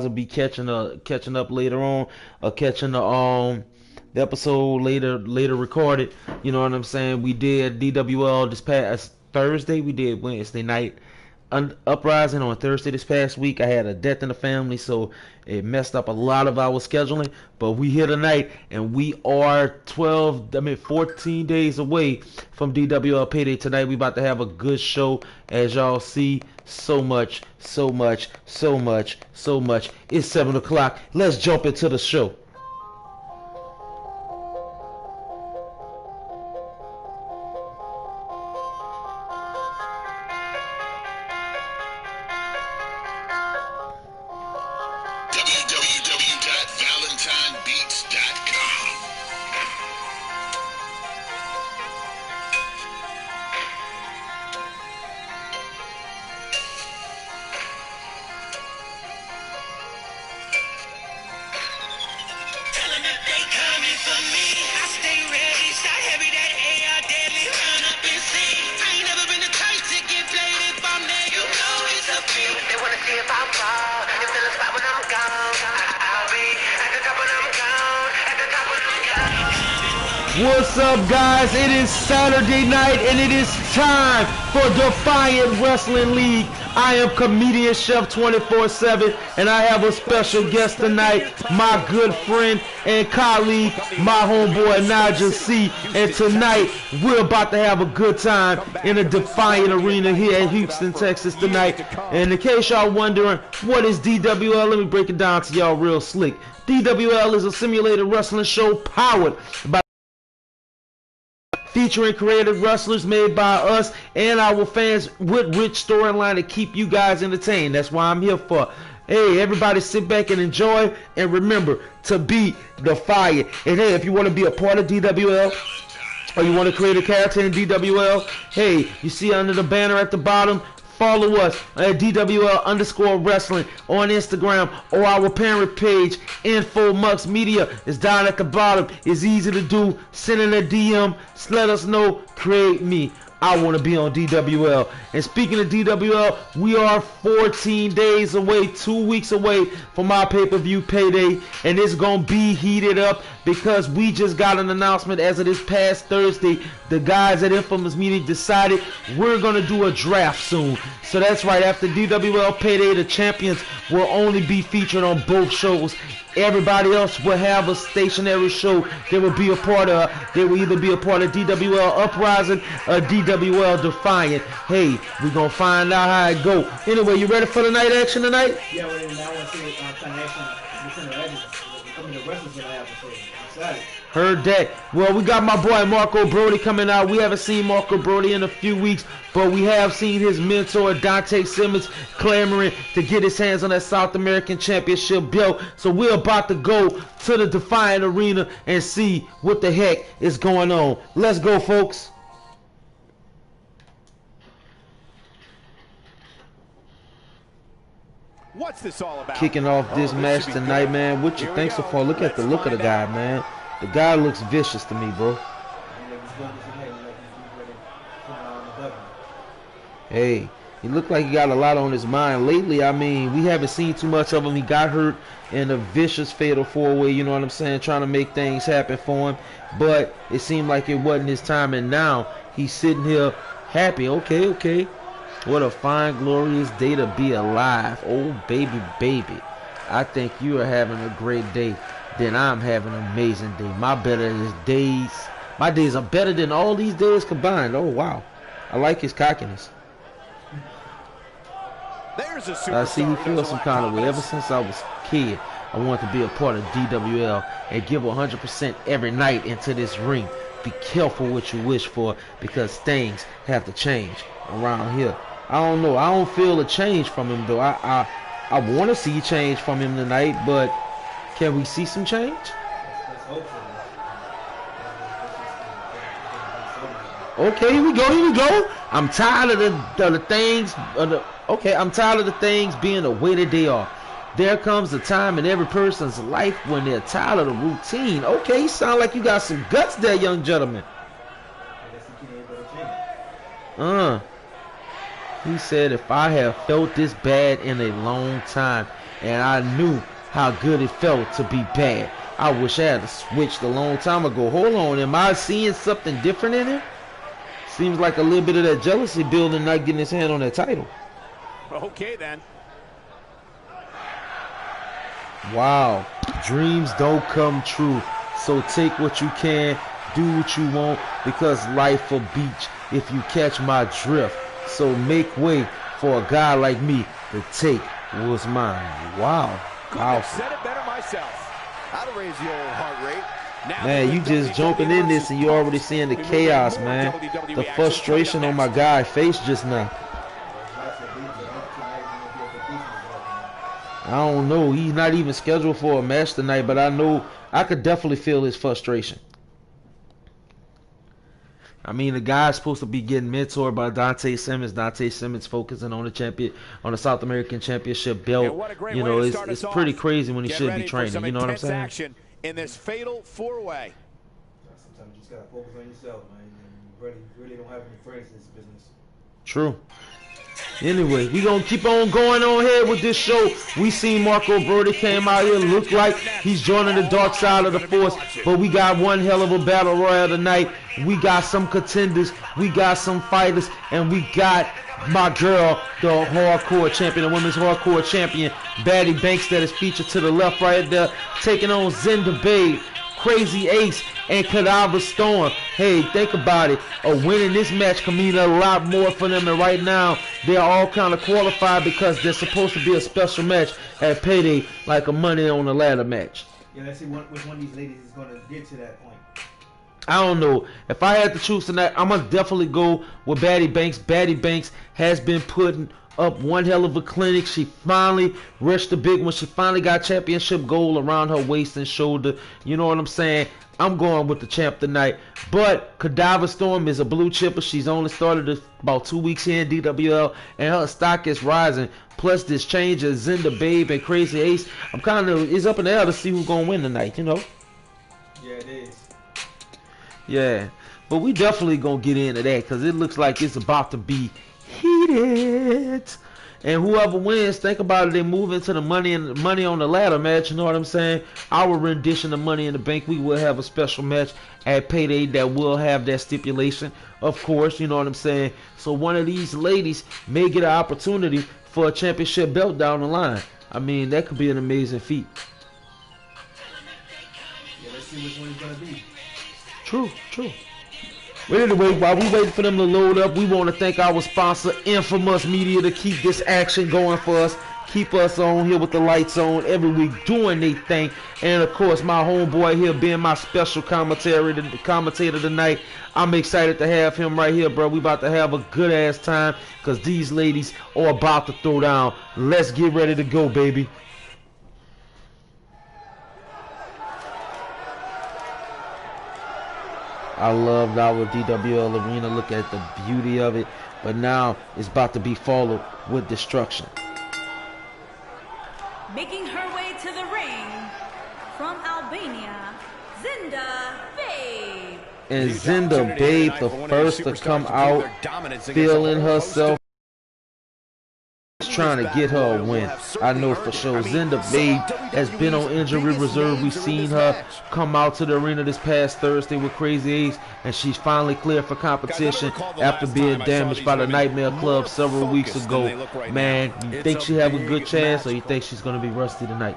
will be catching up later on, or catching the episode later recorded. You know what I'm saying? We did DWL this past Thursday. We did Wednesday night uprising on Thursday this past week. I had a death in the family, so it messed up a lot of our scheduling. But we here tonight, and we are 14 days away from DWL Payday. Tonight we about to have a good show, as y'all see. So much. It's 7 o'clock. Let's jump into the show. What's up, guys? It is Saturday night, and it is time for Defiant Wrestling League. I am comedian Chef 24/7, and I have a special guest tonight, my good friend and colleague, my homeboy Naija C. And tonight, we're about to have a good time in the Defiant Arena here in Houston, Texas tonight. And in case y'all wondering, what is DWL? Let me break it down to y'all real slick. DWL is a simulated wrestling show powered by featuring creative wrestlers made by us and our fans with rich storyline to keep you guys entertained. That's why I'm here for. Hey, everybody sit back and enjoy, and remember to be Defiant. And hey, if you want to be a part of DWL, or you want to create a character in DWL, hey, you see under the banner at the bottom, follow us at DWL_wrestling on Instagram, or our parent page, Info Mux Media, is down at the bottom. It's easy to do. Send in a DM. Let us know. Create me. I want to be on DWL. And speaking of DWL, we are 14 days away, 2 weeks away from our pay-per-view Payday, and it's going to be heated up because we just got an announcement as of this past Thursday. The guys at Infamous Media decided we're going to do a draft soon. So that's right, after DWL Payday, the champions will only be featured on both shows. Everybody else will have a stationary show they will be a part of. They will either be a part of DWL Uprising or DWL Defiant. Hey, we're going to find out how it go. Anyway, you ready for the night action tonight? Yeah, we're ready. Now I want to see connection between the legends. The wrestlers going to have to say. Excited. Heard that. Well, we got my boy Marco BRODY coming out. We haven't seen Marco BRODY in a few weeks, but we have seen his mentor Dante Simmons clamoring to get his hands on that South American Championship belt. So we're about to go to the Defiant Arena and see what the heck is going on. Let's go, folks. What's this all about? Kicking off this match tonight, man. What you think so far? Look at the look of the guy, man. The guy looks vicious to me, bro. Hey, he looked like he got a lot on his mind lately. I mean, we haven't seen too much of him. He got hurt in a vicious fatal four-way, you know what I'm saying, trying to make things happen for him. But it seemed like it wasn't his time, and now he's sitting here happy. Okay. What a fine, glorious day to be alive. Oh, baby. I think you are having a great day. Then I'm having an amazing day. My days are better than all these days combined. Oh, wow. I like his cockiness. I see he feels some kind of way. Ever since I was a kid, I wanted to be a part of DWL and give 100% every night into this ring. Be careful what you wish for, because things have to change around here. I don't know. I don't feel a change from him, though. I want to see change from him tonight, but can we see some change? Okay, here we go. I'm tired of the things. I'm tired of the things being the way that they are. There comes a time in every person's life when they're tired of the routine. Okay, you sound like you got some guts there, young gentleman. He said, if I have felt this bad in a long time, and I knew how good it felt to be bad. I wish I had switched a long time ago. Hold on, am I seeing something different in him? Seems like a little bit of that jealousy building, not getting his hand on that title. Okay, then. Wow, dreams don't come true. So take what you can, do what you want, because life a beach if you catch my drift. So make way for a guy like me to take what's mine. Wow. Powerful. Said it better myself. That'll raise the old heart rate. Now man, you just jumping in this and you already seeing the chaos, man. The frustration on my guy's face just now. I don't know. He's not even scheduled for a match tonight, but I know I could definitely feel his frustration. I mean, the guy's supposed to be getting mentored by Dante Simmons. Dante Simmons focusing on the South American Championship belt. You know, it's pretty crazy when he should be training. You know what I'm saying? Action in this fatal four-way. Sometimes you just gotta focus on yourself, man. You really don't have any friends in this business. True. Anyway, we gonna keep on going on here with this show. We seen Marco BRODY came out here, looked like he's joining the dark side of the force, but we got one hell of a battle royal tonight. We got some contenders, we got some fighters, and we got my girl, the hardcore champion, the women's hardcore champion, Baddy Banks, that is featured to the left right there, taking on Zinda Babe, Crazy Ace, and Cadaver Storm. Hey, think about it. A win in this match can mean a lot more for them. And right now, they're all kind of qualified because they're supposed to be a special match at Payday, like a Money on the Ladder match. Yeah, let's see which one of these ladies is going to get to that point. I don't know. If I had to choose tonight, I'm going to definitely go with Baddy Banks. Baddy Banks has been putting up one hell of a clinic. She finally reached the big one. She finally got championship gold around her waist and shoulder. You know what I'm saying? I'm going with the champ tonight. But Cadaver Storm is a blue chipper. She's only started about 2 weeks here in DWL, and her stock is rising. Plus this change of Zinda Babe and Crazy Ace, it's up in the air to see who's gonna win tonight, you know? Yeah, it is. Yeah, but we definitely gonna get into that because it looks like it's about to be heated. And whoever wins, think about it, they move into the money on the ladder match. You know what I'm saying? Our rendition of Money in the Bank, we will have a special match at Payday that will have that stipulation, of course. You know what I'm saying? So one of these ladies may get an opportunity for a championship belt down the line. I mean, that could be an amazing feat. Yeah, let's see which one it's gonna be. True. But anyway, while we waiting for them to load up, we want to thank our sponsor, Infamous Media, to keep this action going for us. Keep us on here with the lights on every week doing their thing. And of course, my homeboy here being my special commentator tonight. I'm excited to have him right here, bro. We about to have a good ass time because these ladies are about to throw down. Let's get ready to go, baby. I loved our DWL arena. Look at the beauty of it. But now it's about to be followed with destruction. Making her way to the ring from Albania, Zinda Babe. And Zinda Babe, the first to come out, feeling herself, trying to get her a win. I know for sure. Zinda Babe has been on injury reserve. We've seen her come out to the arena this past Thursday with Crazy Ace, and she's finally cleared for competition after being damaged by the Nightmare Club several weeks ago. Man, you think she have a good chance, or you think she's going to be rusty tonight?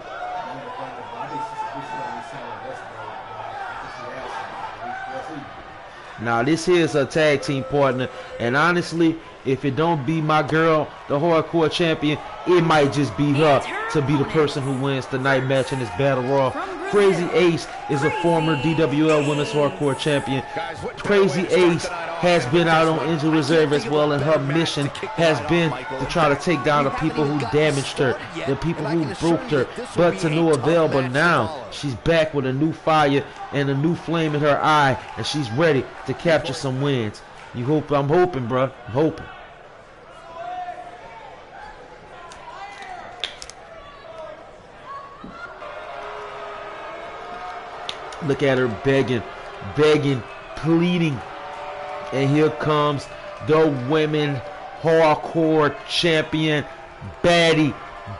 Now, this here is her tag team partner, and honestly, if it don't be my girl, the hardcore champion, it might just be her to be the person who wins the night match in this battle royal. Crazy Ace is a former DWL Women's Hardcore Champion. Crazy Ace has been out on injury reserve as well, and her mission has been to try to take down the people who damaged her, the people who broke her, but to no avail. But now she's back with a new fire and a new flame in her eye, and she's ready to capture some wins. I'm hoping, bro. I'm hoping. Look at her begging, pleading. And here comes the women hardcore champion, Baddy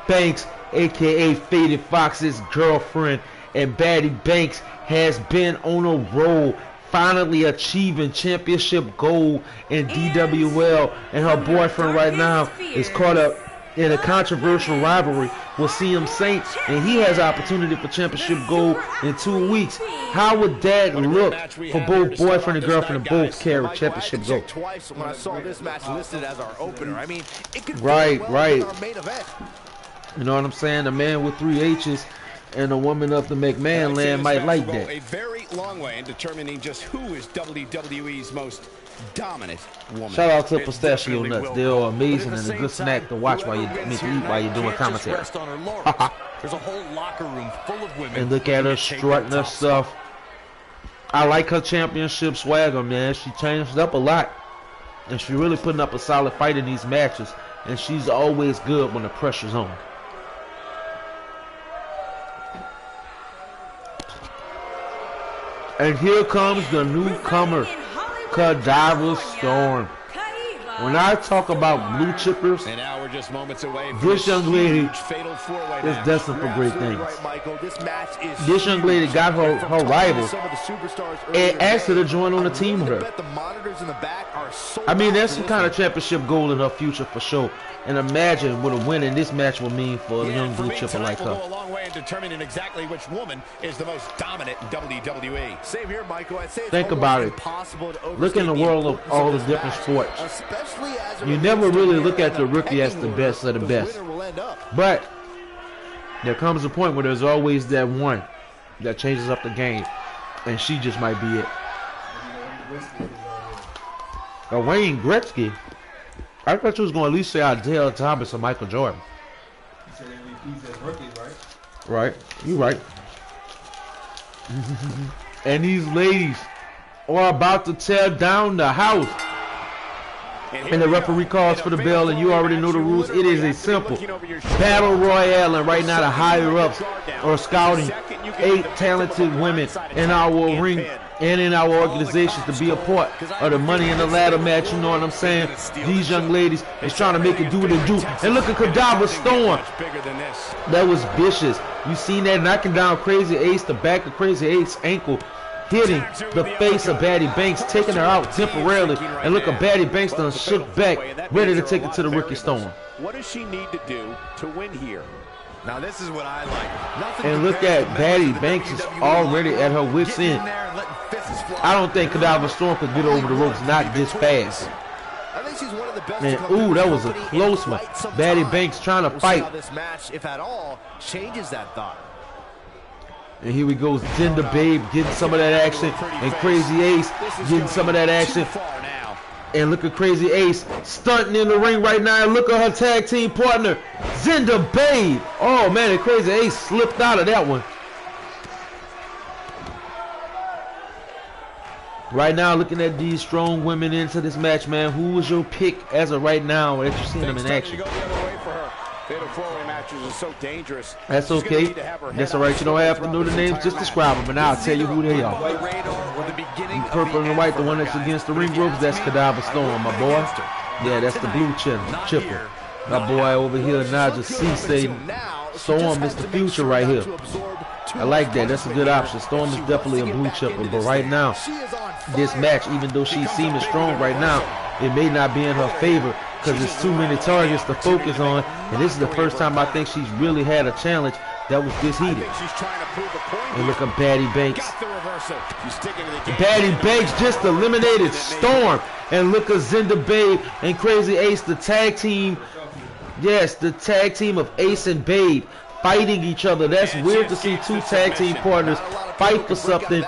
Banks. aka Faded Fox's girlfriend, and Baddie Banks has been on a roll, finally achieving championship gold in DWL, and her boyfriend right now is caught up in a controversial rivalry with CM Saint, and he has opportunity for championship gold in 2 weeks. How would that look for both boyfriend and girlfriend and both carry championship gold? Twice when I saw this match listed as our opener. I mean, it could Right. our main event. You know what I'm saying? A man with 3 H's and a woman of the McMahon land might like that. A very long way in determining just who is WWE's most dominant woman. Shout out to Pistachio Nuts. They're amazing and a good snack to watch while you eat while you're doing commentary. There's a whole locker room full of women. And look at her strutting her stuff. I like her championship swagger, man. She changed up a lot, and she's really putting up a solid fight in these matches. And she's always good when the pressure's on. And here comes the newcomer, Cadaver Storm. When I talk about blue chippers, and now we're just moments away from this young lady fatal four-way is match. destined for great things. Right, Michael. This match is This young lady got her rival some of the superstars and asked her to join on the team with her. Bet the monitors in the back are sold I mean, out that's for some this kind one. of championship goal in her future for sure. And imagine what a win in this match will mean for a young For blue me, chipper tonight like will her. go a long way in determining exactly which woman is the most dominant in WWE. Same here, Michael. I'd say it's Think almost about it. impossible to Look in the overstate world of importance all the this different match, sports. especially as it You relates never to really where look at the in rookie as the pecking best of the best. winner will end up. But there comes a point where there's always that one that changes up the game. And she just might be it. Wayne Gretzky? I thought you was going to at least say Adele Thomas or Michael Jordan. You said MVPs as rookies, right? Right. You right. And these ladies are about to tear down the house. And the referee calls for the bell, and you already know the rules. It is a simple battle royale, and right now the higher ups are scouting 8 talented women in our ring and in our organization to be a part of the Money in the Ladder match. You know what I'm saying? These young ladies is trying to make it do what it do. And look at Cadaver Storm. That was vicious. You seen that knocking down Crazy Ace, the back of Crazy Ace's ankle, hitting the face of Baddie Banks, taking her out temporarily. And look at Baddie Banks done shook back, ready to take it to the Ricky Storm. What does she need to do to win here? Now this is what I like. Nothing And look at Baddie Banks is already at her wit's end. I don't think Cadaver Storm could get over the ropes not this fast. I think she's one of the best. Man, ooh, that was a close one. Baddie Banks trying to We'll see how fight. this match, if at all, changes that thought. And here we go, Zinder Babe getting some of that action, and Crazy Ace getting some of that action. And look at Crazy Ace stunting in the ring right now. And look at her tag team partner, Zinder Babe. Oh man, and Crazy Ace slipped out of that one. Right now, looking at these strong women into this match, man. Who was your pick as of right now that you're seeing them in action? Fatal four-way matches are so dangerous. That's okay. That's all right. You don't have to know the names. Just describe them, and I'll tell you who they are. The purple and the white, the one that's against the ring ropes, that's Cadaver Storm, my boy. Yeah, that's the blue chipper. My boy over here, Naija C, say Storm is the future right here. I like that. That's a good option. Storm is definitely a blue chipper, but right now, this match, even though she's seeming strong right now, it may not be in her favor because there's too many targets to focus on, and this is the first time I think she's really had a challenge that was this heated. And look at Baddie Banks. Baddie Banks just eliminated Storm. And look at Zinder Babe and Crazy Ace, the tag team. Yes, the tag team of Ace and Babe fighting each other. That's weird to see 2 tag team partners fight for something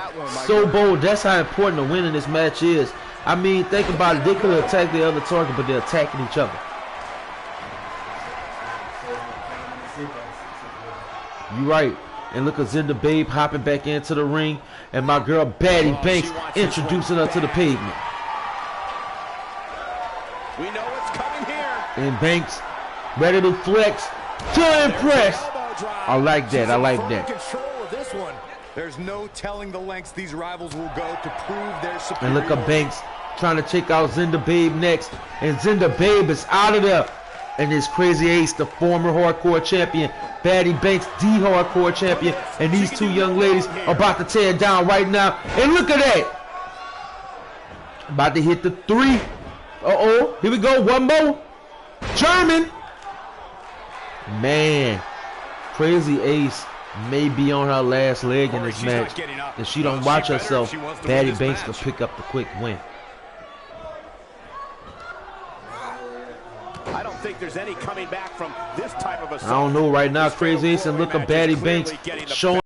so bold. That's how important a win in this match is. I mean, think about it. They could have attacked the other target, but they're attacking each other. You right. And look at Zinder Babe hopping back into the ring. And my girl Baddie Banks introducing her to the pavement. We know what's coming here. And Banks ready to flex to impress. I like that. I like that. Control of this one. There's no telling the lengths these rivals will go to prove their superiority. And look at Banks trying to take out Zinder Babe next. And Zinder Babe is out of there. And this Crazy Ace, the former hardcore champion, Baddie Banks, the hardcore champion, and these two young ladies are about to tear it down right now. And look at that. About to hit the 3. Uh-oh. Here we go. One more. German. Man. Crazy Ace may be on her last leg in this match. If she don't watch herself, Baddie Banks will pick up the quick win. I don't think there's any coming back from this type of assault. I don't know right now. Crazy Ace and look at Baddie Banks showing.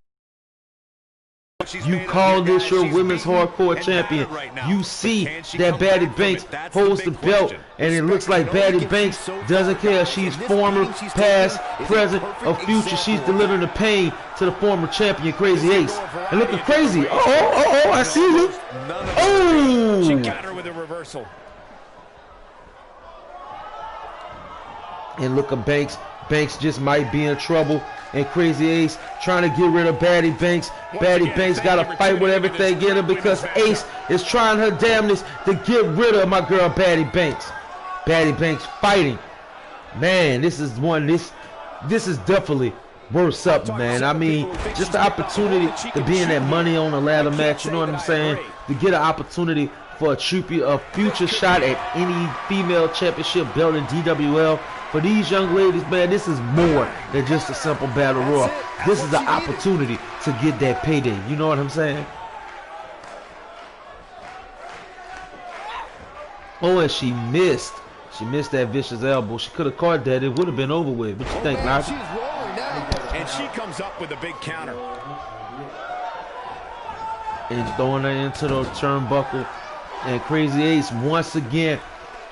You call this your women's hardcore champion. You see that Baddie Banks holds the belt, and it looks like Baddie Banks doesn't care. She's former, past, present, or future. She's delivering the pain to the former champion, Crazy Ace. And look at Crazy. Oh, I see you. Oh! She got her with a reversal. And look at Banks. Banks just might be in trouble. And Crazy Ace trying to get rid of Baddie Banks. Baddie Banks got to fight with everything in her because Ace is trying her damnedest to get rid of my girl Baddie Banks. Baddie Banks fighting. Man, this is definitely worth something, man. I mean, just the opportunity to be in that Money on the Ladder match, you know what I'm saying? To get an opportunity for a future shot at any female championship belt in DWL. For these young ladies, man, this is more than just a simple battle royal. This is the opportunity to get that payday. You know what I'm saying? Oh, and she missed. She missed that vicious elbow. She could have caught that. It would have been over with. What you think, Naija? And she comes up with a big counter. And throwing her into the turnbuckle. And Crazy Ace once again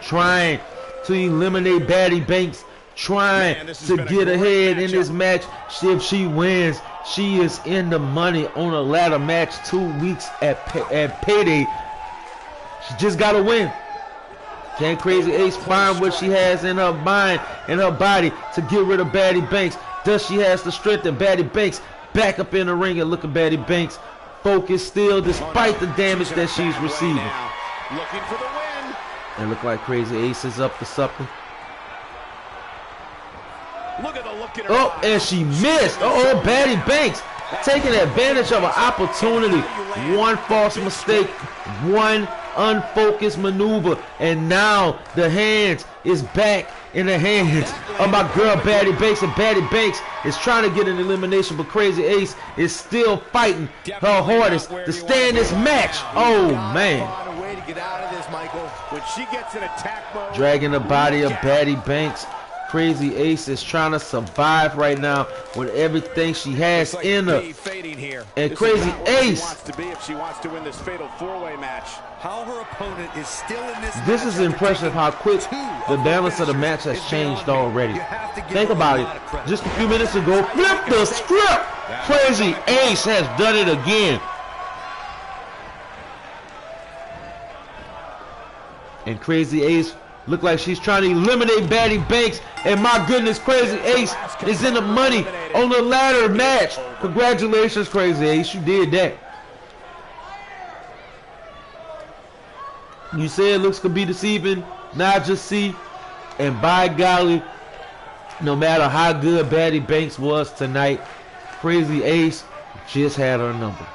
trying to eliminate Baddie Banks, trying to get ahead in this match. If she wins, she is in the Money on a Ladder match 2 weeks at Payday. She just got to win. Can Crazy Ace find what she has in her mind and her body to get rid of Baddie Banks? Does she has the strength? And Baddie Banks back up in the ring, and look at Baddie Banks focused still despite the damage that she's receiving. Looking for the win. And look like Crazy Ace is up to something. Look at the look in her Oh, eyes. and she missed. Oh, Baddie Banks taking advantage of an opportunity. One false mistake, one unfocused maneuver, and now the hands is back in the hands of my girl Baddie Banks. And Baddie Banks is trying to get an elimination, but Crazy Ace is still fighting her hardest to stay in this match. Oh, man. Get out of this, Michael. When she gets in attack mode, Dragging the body of Baddie Banks. Crazy Ace is trying to survive right now with everything she has in her. And Crazy Ace. If she wants to win this fatal four-way match. How her opponent is still in this. This is impressive how quick the balance of the match has changed already. Think about it. Just a few minutes ago, flip the script. Crazy Ace has done it again. And Crazy Ace look like she's trying to eliminate Baddie Banks. And my goodness, Crazy Ace is in the Money on the Ladder match. Congratulations, Crazy Ace. You did that. You say it looks could be deceiving. Naija C. And by golly, no matter how good Baddie Banks was tonight, Crazy Ace just had her number.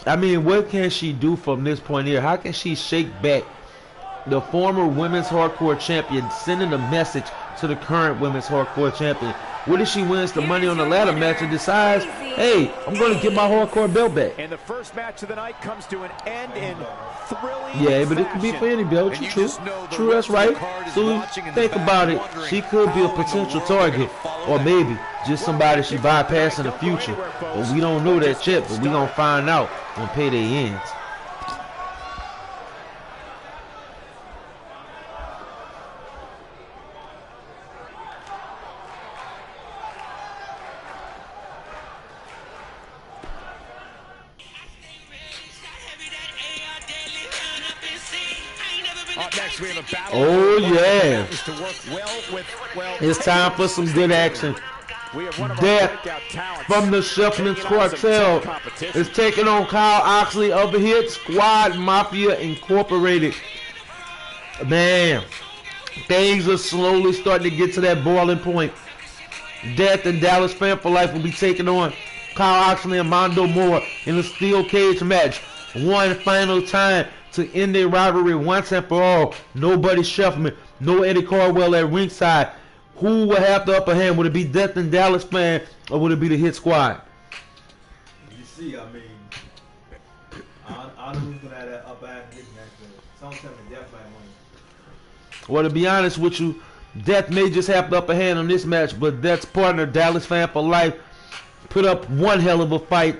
I mean, what can she do from this point here? How can she shake back the former women's hardcore champion, sending a message to the current women's hardcore champion? What if she wins the Money on the Ladder match and decides, hey, I'm going to get my hardcore belt back? And the first match of the night comes to an end in thrilling Yeah, but it could be for any belt. True, that's right. So think about it. She could be a potential target, or maybe just somebody she bypass in the future. But we don't know that yet, but we're going to find out when Payday ends. Up next, we have a battle. Oh, yeah. To work well with, It's time for some good action. we have one of our Death breakout talents from the Shufflings taking on some Cartel tough competition. is taking on Kyle Oxley of the Hit Squad Mafia Incorporated. Man, things are slowly starting to get to that boiling point. Death and Dallas Fan for Life will be taking on Kyle Oxley and Mondo Moore in a steel cage match. One final time to end their rivalry once and for all. No Buddy Shuffman, no Eddie Caldwell at ringside. Who will have the upper hand? Would it be Death and Dallas Fan, or would it be the Hit Squad? You see, I mean, I don't know who's gonna have that upper hand in this match. Someone tell me Death might win. Well, to be honest with you, Death may just have the upper hand on this match, but Death's partner, Dallas Fan for Life, put up one hell of a fight,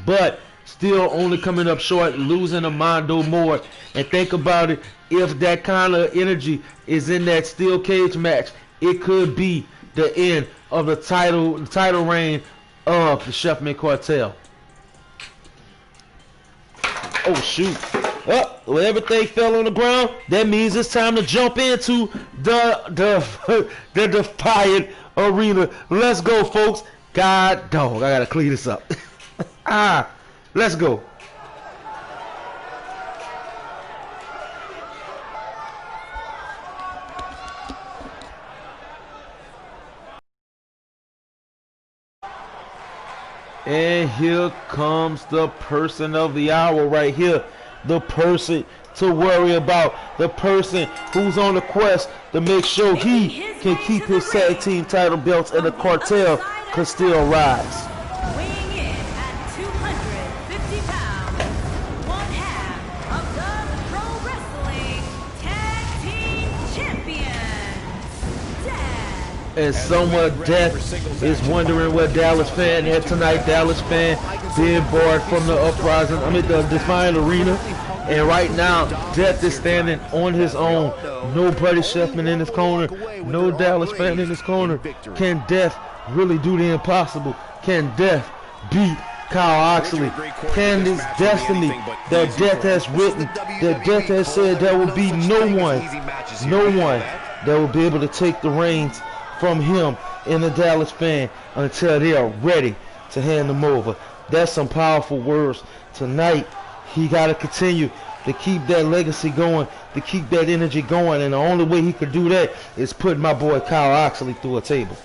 but still only coming up short, losing to Mondo Moore. And think about it, if that kind of energy is in that steel cage match, it could be the end of the title reign of the Shuffman Cartel. Oh shoot. Oh, well, everything fell on the ground. That means it's time to jump into the Defiant Arena. Let's go, folks. God dog, I gotta clean this up. Let's go. And here comes the person of the hour right here. The person to worry about. The person who's on the quest to make sure he can keep his tag team title belts and the cartel can still rise. Weighing in at 250 pounds, one half of the Pro Wrestling Tag Team Champions, Death. And someone Death is wondering where Dallas Fan had tonight. Dallas Fan being barred from the uprising, the Defiant Arena. And right now, Death is standing on his own. No Buddy Shuffman in his corner. No Dallas Fan in his corner. Can Death really do the impossible? Can Death beat Kyle Oxley? Can this destiny that Death has written, that Death has said there will be no one that will be able to take the reins from him in the Dallas Fan until they are ready to hand them over? That's some powerful words. Tonight, he got to continue to keep that legacy going, to keep that energy going, and the only way he could do that is put my boy Kyle Oxley through a table.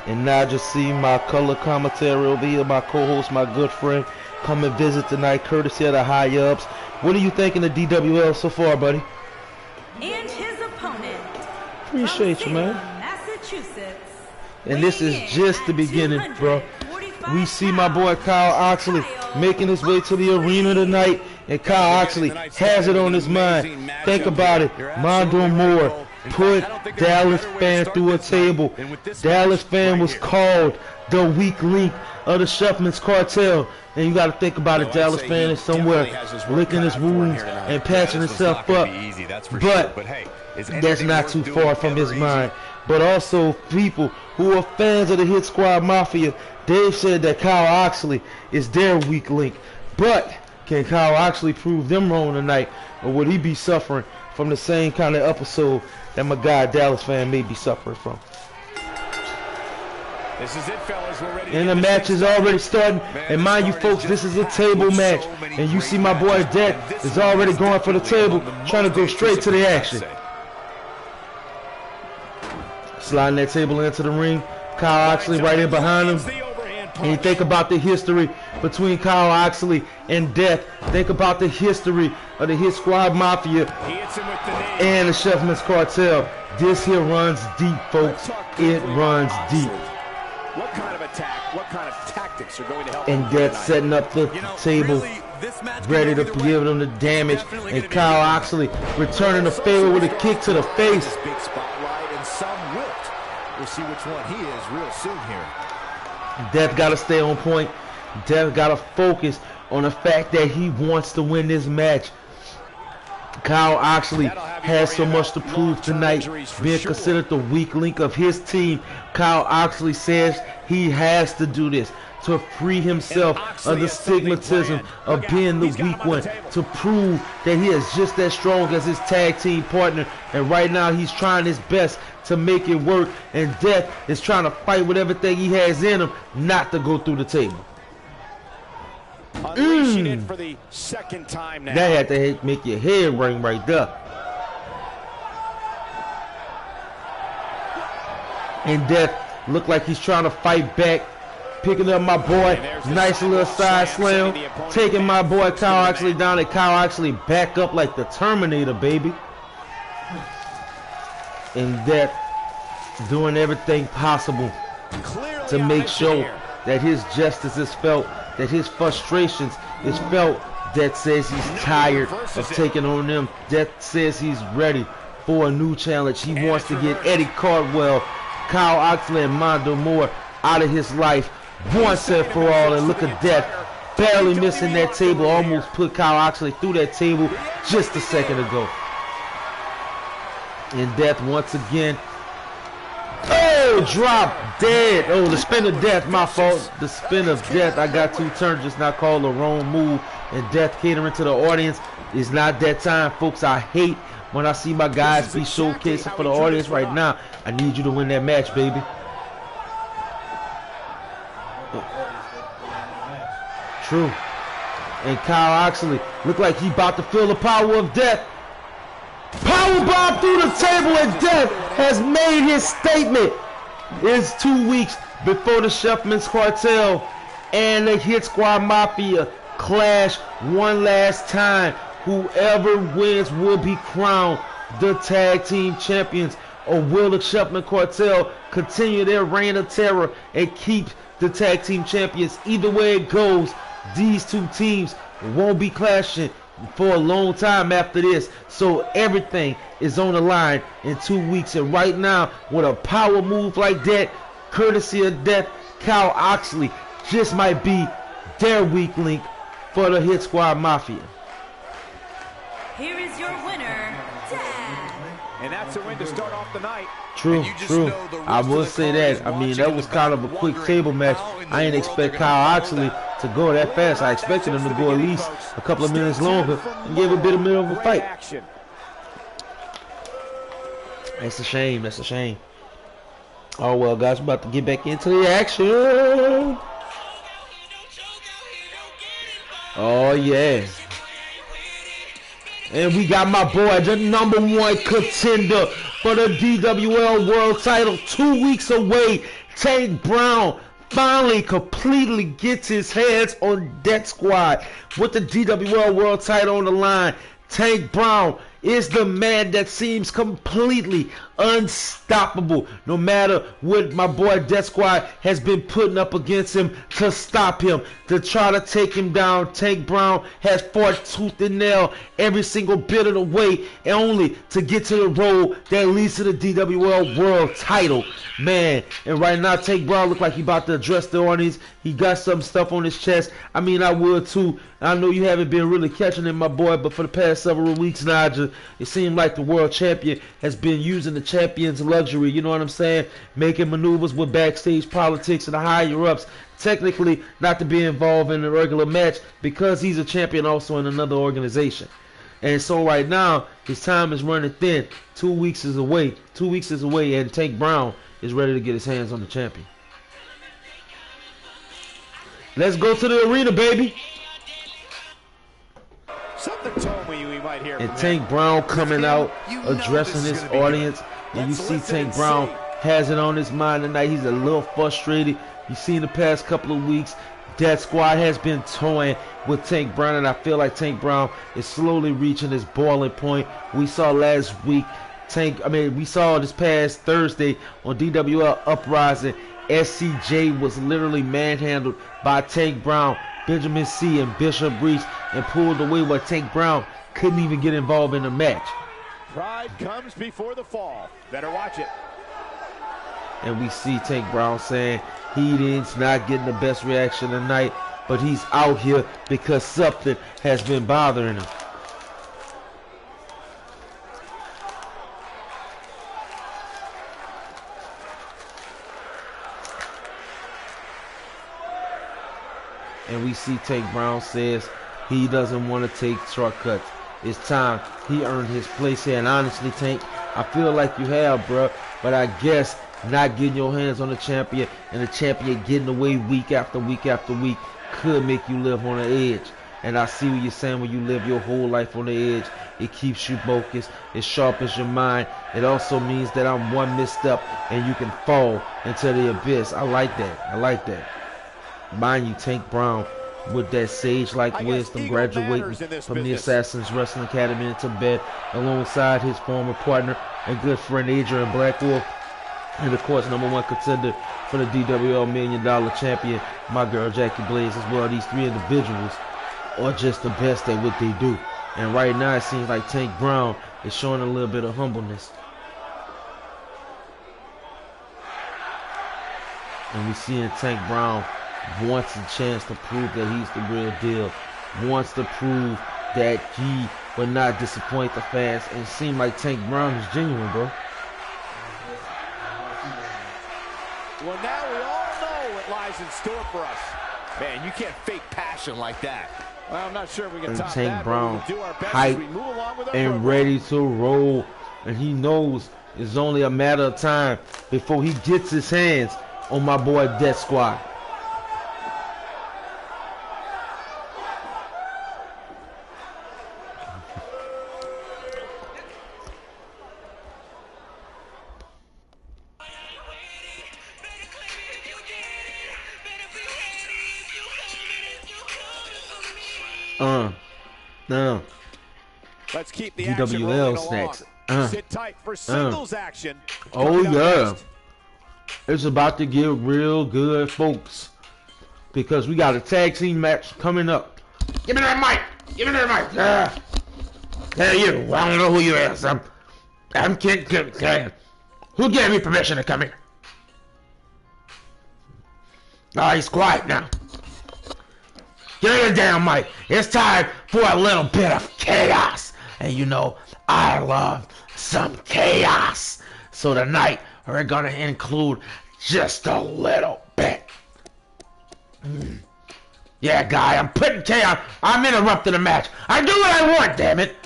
And now I just see my color commentary over here, my co-host, my good friend, come and visit tonight, courtesy of the high-ups. What are you thinking of DWL so far, buddy? And his opponent, Appreciate you, man. Massachusetts. And this is just the beginning, bro. We see my boy Kyle Oxley making his way to the arena tonight, and Kyle Oxley has it on his mind. Think about it. Mondo Moore put Dallas Fan through a table. Dallas Fan was called the weak link of the Shuffman's cartel. And you got to think about it. Dallas Fan is somewhere licking his wounds and patching himself up. But that's not too far from his mind. But also people who are fans of the Hit Squad Mafia, they've said that Kyle Oxley is their weak link. But can Kyle Oxley prove them wrong tonight? Or would he be suffering from the same kind of episode that my guy Dallas Fan may be suffering from? This is it, fellas. We're ready. And the match is already starting. And mind you, folks, this is a table match. And you see my boy Death is already going for the table, trying to go straight to the action. Sliding that table into the ring. Kyle Oxley right in behind him. And you think about the history between Kyle Oxley and Death. Think about the history of the Hit Squad Mafia and the Shuffman's Cartel. This here runs deep, folks. It runs deep. What kind of attack, what kind of tactics are going to help? And Death setting up the table, ready to give them the damage. And Kyle Oxley returning the favor with a kick to the face. Big spotlight and some wilt. We'll see which one he is real soon here. Death got to stay on point. Death got to focus on the fact that he wants to win this match. Kyle Oxley has so much to prove tonight, being considered the weak link of his team. Kyle Oxley says he has to do this to free himself of the stigmatism of being the weak one, to prove that he is just as strong as his tag team partner. And right now he's trying his best to make it work, and Death is trying to fight with everything he has in him not to go through the table. Unleashing it for the second time now. That had to make your head ring right there. And Death looked like he's trying to fight back, picking up my boy, nice little side slam, taking my boy Kyle Oxley down, and Kyle Oxley back up like the Terminator, baby. And Death doing everything possible to make sure that his justice is felt, that his frustrations is felt. Death says he's tired of taking on them. Death says he's ready for a new challenge. He wants to get Eddie Cardwell, Kyle Oxley, and Mondo Moore out of his life once and for all. And look at Death barely missing that table, almost put Kyle Oxley through that table just a second ago. And Death once again, oh, drop dead. Oh, the spin of Death, my fault. The spin of Death, I got two turns, just not called the wrong move. And Death catering to the audience. It's not that time, folks. I hate when I see my guys be showcasing for the audience right now. I need you to win that match, baby. True. And Kyle Oxley looked like he about to feel the power of Death. Powerbomb through the table, and Death has made his statement. It's 2 weeks before the Shuffman's Cartel and the Hit Squad Mafia clash one last time. Whoever wins will be crowned the tag team champions, or will the Shuffman Cartel continue their reign of terror and keep the tag team champions? Either way it goes, these two teams won't be clashing for a long time after this. So everything is on the line in 2 weeks. And right now, with a power move like that, courtesy of Death, Kyle Oxley just might be their weak link for the Hit Squad Mafia. Here is your winner, Death. And that's a win to start off the night. True, true. I will say that. I mean, that was kind of a quick table match. I didn't expect Kyle Oxley to go that fast. I expected him to go at least a couple of minutes longer and give a bit of a fight. That's a shame. That's a shame. Oh, well, guys, we're about to get back into the action. Oh, yeah. And we got my boy, the #1 contender for the DWL World title, 2 weeks away. Tank Brown finally completely gets his hands on Death Squad with the DWL World title on the line. Tank Brown is the man that seems completely unstoppable, no matter what my boy Death Squad has been putting up against him to stop him, to try to take him down. Tank Brown has fought tooth and nail every single bit of the way, and only to get to the road that leads to the DWL World title, man. And right now, Tank Brown look like he about to address the audience. He got some stuff on his chest. I mean, I would too. I know you haven't been really catching it, my boy, but for the past several weeks now, it seemed like the world champion has been using the champion's luxury, you know what I'm saying? Making maneuvers with backstage politics and the higher-ups. Technically, not to be involved in a regular match because he's a champion also in another organization. And so right now, his time is running thin. 2 weeks is away. 2 weeks is away, and Tank Brown is ready to get his hands on the champion. Let's go to the arena, baby. Something told me we might hear. And Tank Brown coming out, addressing his audience. And you see Tank Brown has it on his mind tonight. He's a little frustrated. You see in the past couple of weeks, Death Squad has been toying with Tank Brown, and I feel like Tank Brown is slowly reaching his boiling point. We saw last week, we saw this past Thursday on DWL Uprising, SCJ was literally manhandled by Tank Brown, Benjamin C, and Bishop Reese, and pulled away where Tank Brown couldn't even get involved in the match. Pride comes before the fall. Better watch it. And we see Tank Brown saying he's not getting the best reaction tonight, but he's out here because something has been bothering him. And we see Tank Brown says he doesn't want to take shortcuts. It's time. He earned his place here. And honestly, Tank, I feel like you have, bro. But I guess not getting your hands on the champion and the champion getting away week after week after week could make you live on the edge. And I see what you're saying. When you live your whole life on the edge, it keeps you focused. It sharpens your mind. It also means that I'm one misstep and you can fall into the abyss. I like that. I like that. Mind you, Tank Brown, with that sage-like wisdom, graduating from the Assassin's Wrestling Academy in Tibet, alongside his former partner and good friend Adrian Blackwolf, and of course #1 contender for the DWL $1 Million champion, my girl Jackie Blaze as well. These three individuals are just the best at what they do. And right now it seems like Tank Brown is showing a little bit of humbleness. And we seeing Tank Brown wants a chance to prove that he's the real deal. Wants to prove that he will not disappoint the fans. And it seems like Tank Brown is genuine, bro. Well, now we all know what lies in store for us. Man, you can't fake passion like that. Well, I'm not sure we can top Tank that, Brown but we'll do our best hype as we move along with our and program. ready to roll. And he knows it's only a matter of time before he gets his hands on my boy Death Squad. Let's keep the action DWL rolling snacks. along. Sit tight for singles action. Oh Coming up yeah. next. It's about to get real good, folks. Because we got a tag team match coming up. Give me that mic! Give me that mic! Hey you, I don't know who you is. I'm Kid. Who gave me permission to come here? Oh, he's quiet now. Give me the damn mic. It's time for a little bit of chaos. And you know, I love some chaos. So tonight, we're gonna include just a little bit. Yeah, guy, I'm putting chaos. I'm interrupting the match. I do what I want, damn it.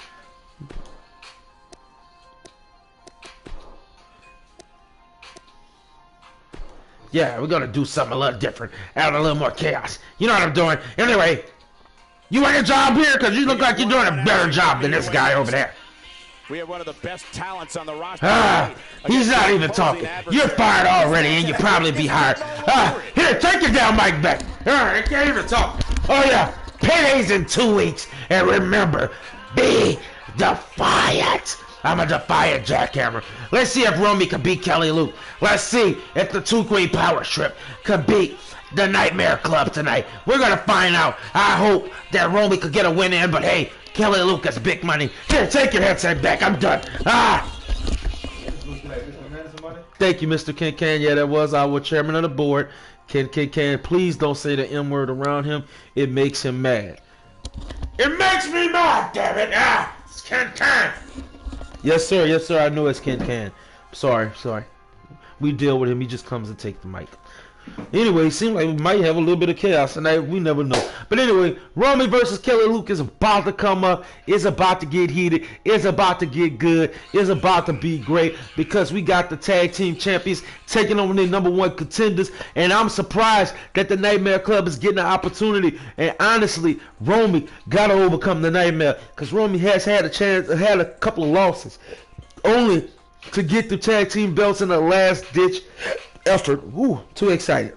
Yeah, we're gonna do something a little different. Add a little more chaos. You know what I'm doing. Anyway, you want a job here? Because you look like you're doing a better job than this guy over there. We have one of the best talents on the roster. He's not even talking. You're fired already, and you'll probably be hired. Here, take your damn mic back. I can't even talk. Oh yeah, payday's in 2 weeks, and remember, be defiant. I'm a defiant jackhammer. Let's see if Romy can beat Kelly Luke. Let's see if the Two Queen Power Strip can beat the Nightmare Club tonight. We're gonna find out. I hope that Romy could get a win in, but hey, Kelly Luke has big money. Here, take your headset back. I'm done. Thank you, Mr. Ken Can. Yeah, that was our chairman of the board, Ken Can. Please don't say the M word around him. It makes him mad. It makes me mad, damn it. It's Ken Can. Yes, sir. Yes, sir. I know it's Ken Can. Sorry. We deal with him. He just comes and takes the mic. Anyway, it seems like we might have a little bit of chaos tonight. We never know. But anyway, Romy versus Kelly Luke is about to come up. It's about to get heated. It's about to get good. It's about to be great because we got the tag team champions taking on their #1 contenders. And I'm surprised that the Nightmare Club is getting an opportunity. And honestly, Romy got to overcome the Nightmare because Romy has had a couple of losses. Only to get the tag team belts in the last ditch effort. Ooh, too excited.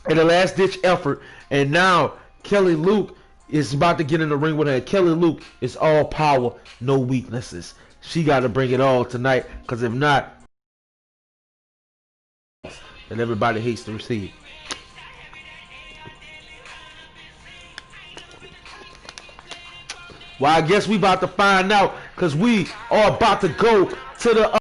In the last ditch effort, and now Kelly Luke is about to get in the ring with her. Kelly Luke is all power, no weaknesses. She got to bring it all tonight, because if not, then everybody hates to receive. Well, I guess we about to find out, because we are about to go to the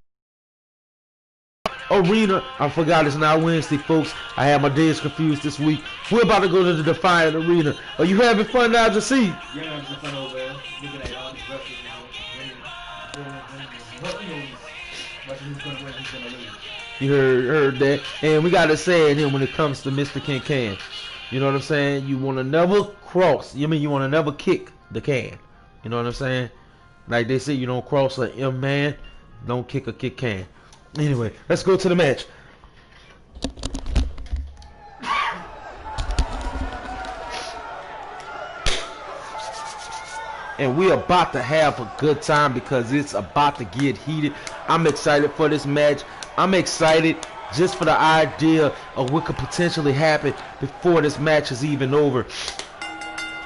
arena. I forgot it's now Wednesday, folks. I had my days confused this week. We're about to go to the Defiant Arena. Are you having fun, Naija C? Yeah, I'm having fun over there. Looking at all these wrestlers, You heard that. And we got to say it here when it comes to Mr. Ken Can. You know what I'm saying? You want to never cross. You mean you want to never kick the can. You know what I'm saying? Like they say, you don't cross a M man, don't kick a kick can. Anyway, let's go to the match. And we're about to have a good time because it's about to get heated. I'm excited for this match. I'm excited just for the idea of what could potentially happen before this match is even over.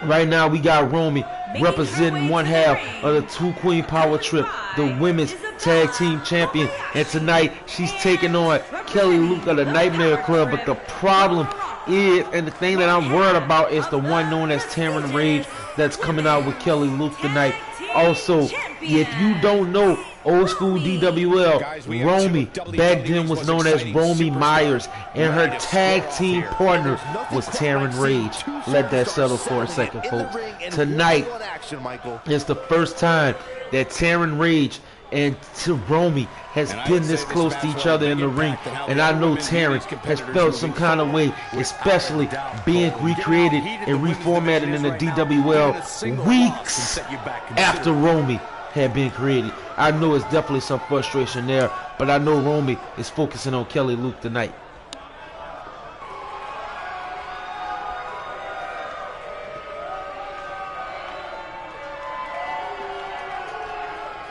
Right now we got Romy representing one half of the Two Queen Power Trip, the women's tag team champion. And tonight she's taking on Kelly Luke of the Nightmare Club. But the problem is, and the thing that I'm worried about, is the one known as Taryn Rage that's coming out with Kelly Luke tonight. Also, if you don't know old school DWL, Romy back then was known as Romy Myers, and her tag team partner was Taryn Rage. Let that settle for a second, folks. Tonight is the first time that Taryn Rage and Romy has been this close to each other in the ring, and I know Taryn has felt some kind of way, especially being recreated and reformatted in the DWL weeks after Romy had been created. I know it's definitely some frustration there, but I know Romy is focusing on Kelly Luke tonight.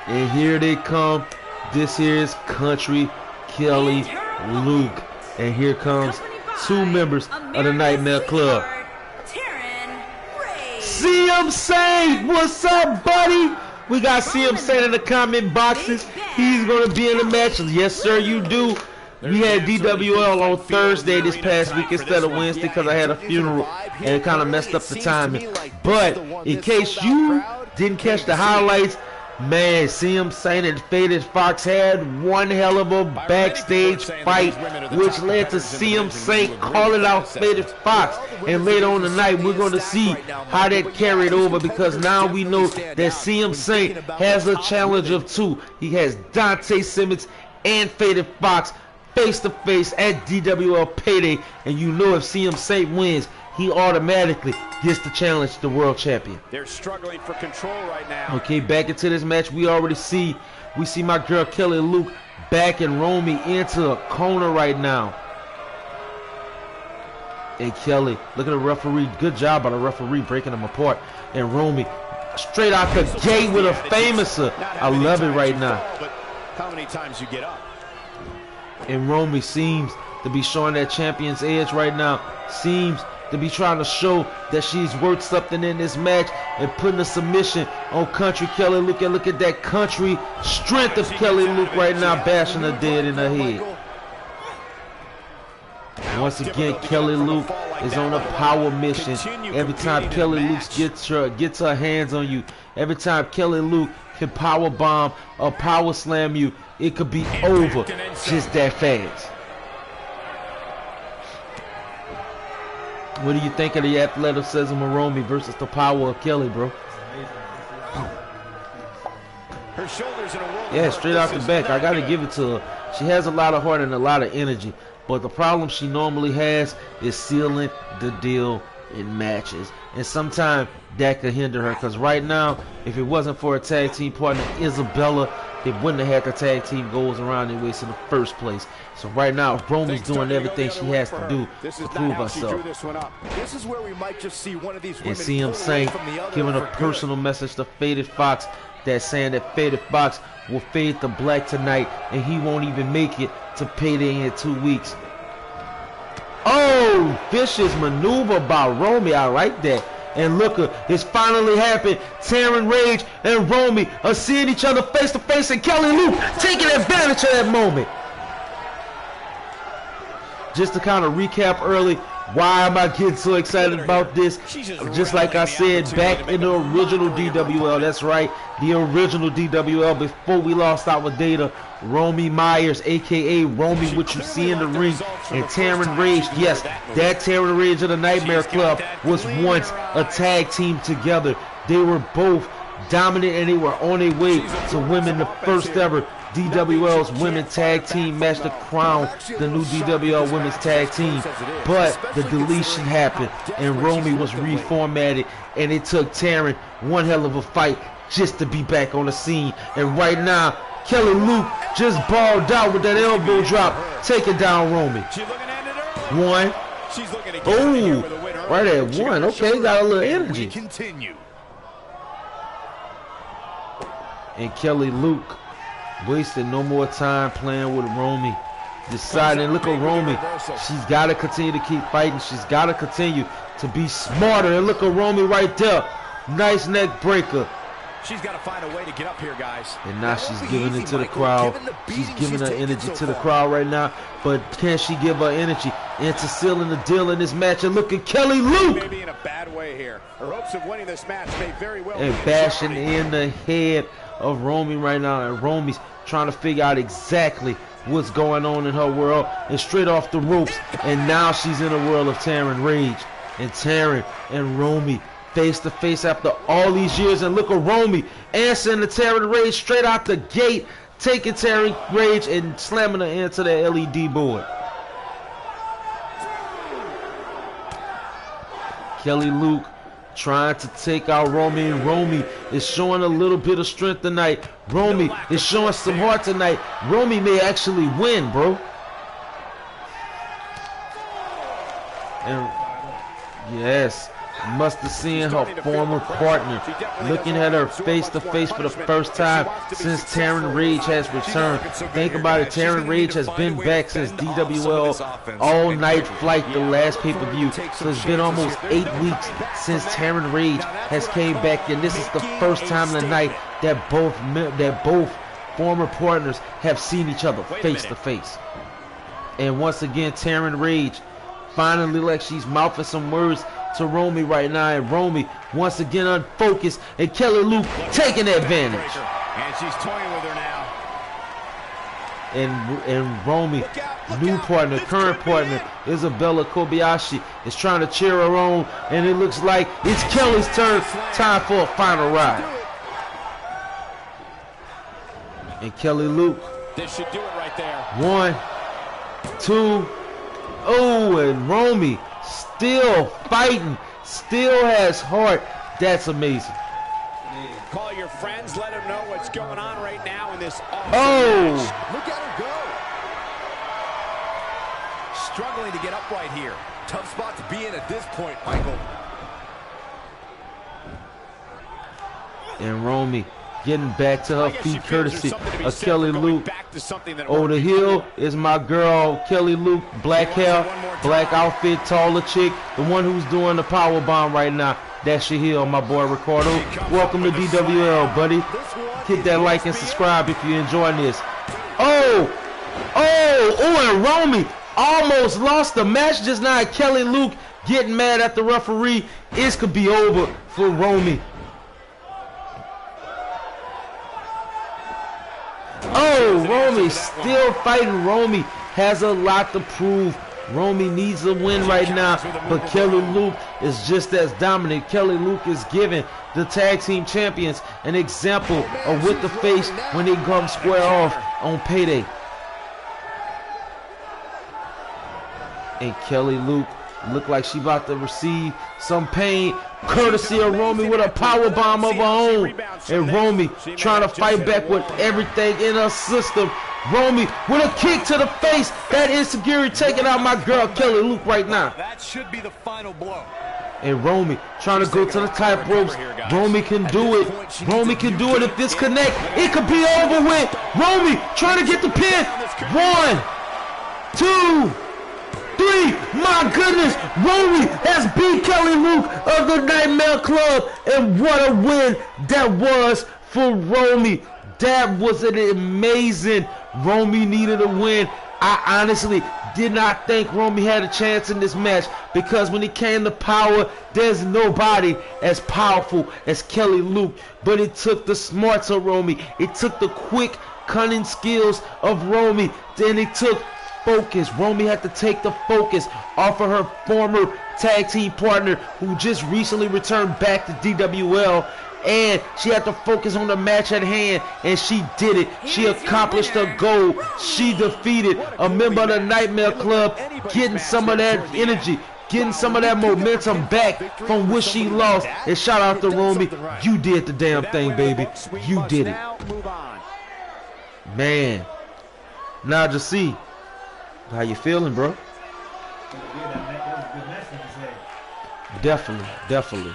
And here they come. This here is Country Kelly Luke. And here comes two members of the Nightmare Club. CM Saint, what's up, buddy? We got CM Saint in the comment boxes. He's going to be in the match. Yes, sir, you do. We had DWL on Thursday this past week instead of Wednesday because I had a funeral and it kind of messed up the timing. But in case you didn't catch the highlights, man, CM Saint and Faded Fox had one hell of a backstage fight, which led to CM Saint calling out Faded Fox. And later on tonight, we're going to see how that carried over, because now we know that CM Saint has a challenge of two. He has Dante Simmons and Faded Fox face to face at DWL Payday. And you know if CM Saint wins, he automatically gets to challenge the world champion. They're struggling for control right now. Okay, back into this match, we see my girl Kelly Luke backing Romy into a corner right now. And Kelly, look at the referee. Good job by the referee breaking them apart. And Romy straight out the gate with a famouser. I love it right now. How many times you get up? And Romy seems to be showing that champion's edge right now. Seems to be trying to show that she's worth something in this match and putting a submission on Country Kelly Luke. And look at that country strength of Kelly Luke right now, bashing her dead in her head. Once again, Kelly Luke is on a power mission. Every time Kelly Luke gets her hands on you, every time Kelly Luke can power bomb or power slam you, it could be over just that fast. What do you think of the athleticism of Romy versus the power of Kelly, bro? Her shoulders in a world. Yeah, straight out the back. I got to give it to her. She has a lot of heart and a lot of energy. But the problem she normally has is sealing the deal in matches. And sometimes that could hinder her. Because right now, if it wasn't for a tag team partner, Isabella, they wouldn't have had the tag team goals around their waist in the first place. So right now, Romy's doing everything she has to do to prove herself. This is where we might just see one of these women. And CM Saint giving a personal message to Faded Fox, that's saying that Faded Fox will fade to black tonight and he won't even make it to Payday in 2 weeks. Oh, vicious maneuver by Romy. I like that. And look, it's finally happened. Taryn Rage and Romy are seeing each other face to face, and Kelly Luke taking advantage of that moment. Just to kind of recap early, why am I getting so excited about this? Just like I said, back in the original DWL, that's right, the original DWL, before we lost our data, Romy Myers, aka Romy, what you see in the ring, and Taryn Rage, yes, that Taryn Rage of the Nightmare Club was once a tag team together. They were both dominant and they were on their way to winning the first ever DWL's Women's Tag Team match to crown the new DWL Women's Tag Team. But the deletion happened and Romy was reformatted, and it took Taryn one hell of a fight just to be back on the scene. And right now, Kelly Luke just balled out with that elbow drop, taking down Romy. One. Oh, right at one. Okay, got a little energy. And Kelly Luke wasted no more time playing with Romy. Deciding, look at Romy. She's got to continue to keep fighting. She's got to continue to be smarter. And look at Romy right there. Nice neck breaker. She's got to find a way to get up here, guys. And now she's giving it to the crowd. She's giving her energy to the crowd right now. But can she give her energy into sealing the deal in this match? And look at Kelly Luke. Maybe in a bad way here. Her hopes of winning this match may very well. And bashing in the head of Romy right now. And Romy's trying to figure out exactly what's going on in her world. And straight off the ropes. And now she's in the world of Taryn Rage. And Taryn and Romy face to face after all these years. And look at Romy answering the Taryn Rage straight out the gate, taking Taryn Rage and slamming her into the LED board. Kelly Luke trying to take out Romy, and Romy is showing a little bit of strength tonight. Romy is showing some heart tonight. Romy may actually win, bro. And yes, must have seen her former partner looking at her face to face for the first time since Taryn Rage has returned. Think about it, Taryn Rage has been back since DWL All Night Flight, the last pay-per-view. So it's been almost 8 weeks since Taryn Rage has came back, and this is the first time tonight that both former partners have seen each other face to face. And once again, Taryn Rage finally, like she's mouthing some words to Romy right now, and Romy once again unfocused, and Kelly Luke taking advantage. And she's toying with her now. And Romy, new partner, current partner, Isabella Kobayashi, is trying to cheer her on, and it looks like it's Kelly's turn. Time for a final ride. And Kelly Luke. This should do it right there. 1, 2. Oh, and Romy still fighting, still has heart. That's amazing. Call your friends, let them know what's going on right now in this awesome match. Look at her go. Struggling to get upright here. Tough spot to be in at this point, Michael. And Romy getting back to her feet courtesy of Kelly Luke. Oh, the heel is my girl, Kelly Luke. Black hair, black outfit, taller chick. The one who's doing the power bomb right now. That's your heel, my boy Ricardo. Welcome to DWL, buddy. Hit that like and subscribe if you're enjoying this. Oh, and Romy almost lost the match just now. Kelly Luke getting mad at the referee. This could be over for Romy. Oh, Romy still fighting. Romy has a lot to prove. Romy needs a win right now, but Kelly Luke is just as dominant. Kelly Luke is giving the tag team champions an example of what to face when they come square off on Payday. And Kelly Luke look like she about to receive some pain, courtesy of Romy with a power bomb of her own. And Romy trying to fight back with everything in her system. Romy with a kick to the face. That insecurity taking out my girl Kelly Luke right now. That should be the final blow. And Romy trying to go to the tight ropes. Romy can do it. Romy can do it if this connect. It could be over with. Romy trying to get the pin. 1, 2, 3. My goodness, Romy has beat Kelly Luke of the Nightmare Club, and what a win that was for Romy. That was an amazing. Romy needed a win. I honestly did not think Romy had a chance in this match, because when it came to power, there's nobody as powerful as Kelly Luke. But it took the smarts of Romy. It took the quick, cunning skills of Romy. Then it took focus. Romy had to take the focus off of her former tag team partner, who just recently returned back to DWL, and she had to focus on the match at hand, and she did it. She accomplished her goal. She defeated a member of the Nightmare Club, getting some of that energy, getting some of that momentum back from what she lost. And shout out to Romy. You did the damn thing, baby. You did it. Man. Naija C, how you feeling, bro? Definitely, definitely.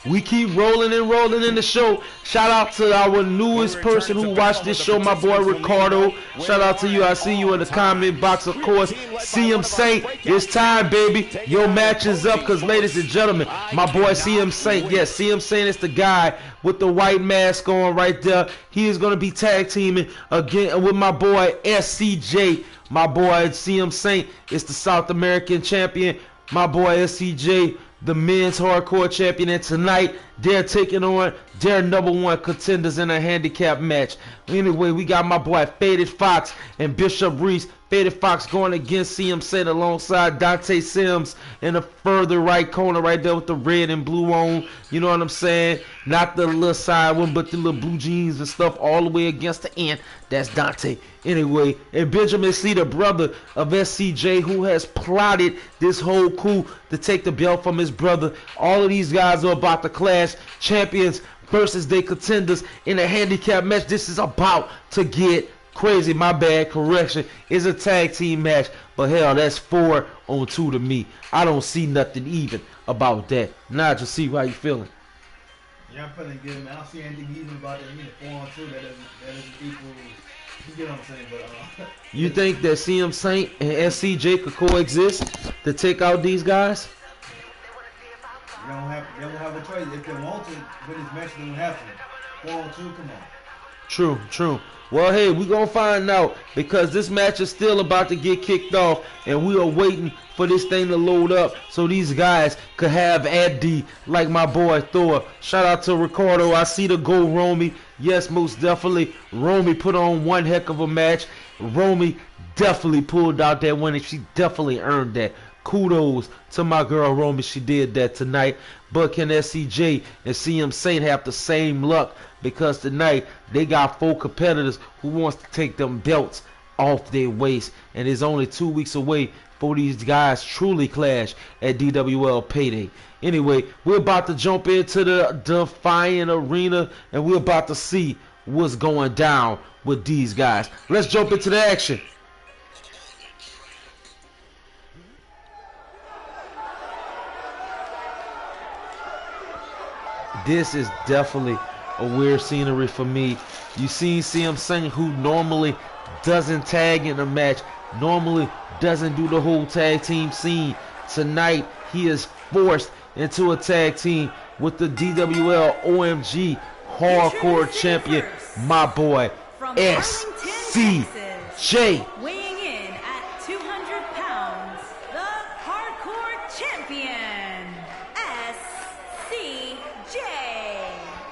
We keep rolling and rolling in the show. Shout out to our newest person who watched this show, my boy Ricardo. Shout out to you. I see you in the comment box, of course. CM Saint, it's time, baby. Your match is up, because, ladies and gentlemen, my boy CM Saint, yes, CM Saint is the guy with the white mask on right there. He is going to be tag teaming again with my boy SCJ. My boy CM Saint is the South American champion. My boy SCJ, the men's hardcore champion, and tonight they're taking on their #1 contenders in a handicap match. Anyway, we got my boy Faded Fox and Bishop Reese. Faded Fox going against CM Saint alongside Dante Sims in the further right corner right there with the red and blue on. You know what I'm saying? Not the little side one, but the little blue jeans and stuff all the way against the end. That's Dante. Anyway, and Benjamin C, the brother of SCJ, who has plotted this whole coup to take the belt from his brother. All of these guys are about to clash, champions versus their contenders in a handicap match. This is about to get crazy. My bad, correction. It's a tag team match, but hell, that's 4-on-2 to me. I don't see nothing even about that. Naija C, how you feeling? Yeah, I'm feeling good, man. I don't see anything even about that. 4-on-2, that doesn't equal. You get what I'm saying, but you think that CM Saint and SCJ could coexist to take out these guys? They don't have a choice. If they want to win this match, they don't have to. 4-on-2, come on. True, true. Well, hey, we're going to find out, because this match is still about to get kicked off, and we are waiting for this thing to load up so these guys could have Addy like my boy Thor. Shout out to Ricardo. I see the go, Romy. Yes, most definitely. Romy put on one heck of a match. Romy definitely pulled out that win, and she definitely earned that. Kudos to my girl Romy. She did that tonight. But can SCJ and CM Saint have the same luck? Because tonight they got 4 competitors who wants to take them belts off their waist. And it's only 2 weeks away for these guys truly clash at DWL Payday. Anyway, we're about to jump into the Defiant Arena, and we're about to see what's going down with these guys. Let's jump into the action. This is definitely a weird scenery for me. You seen CM Saint, who normally doesn't tag in a match, normally doesn't do the whole tag team scene. Tonight, he is forced into a tag team with the DWL OMG Hardcore Champion, my boy SCJ. Weighing in at 200 pounds, the Hardcore Champion, SCJ.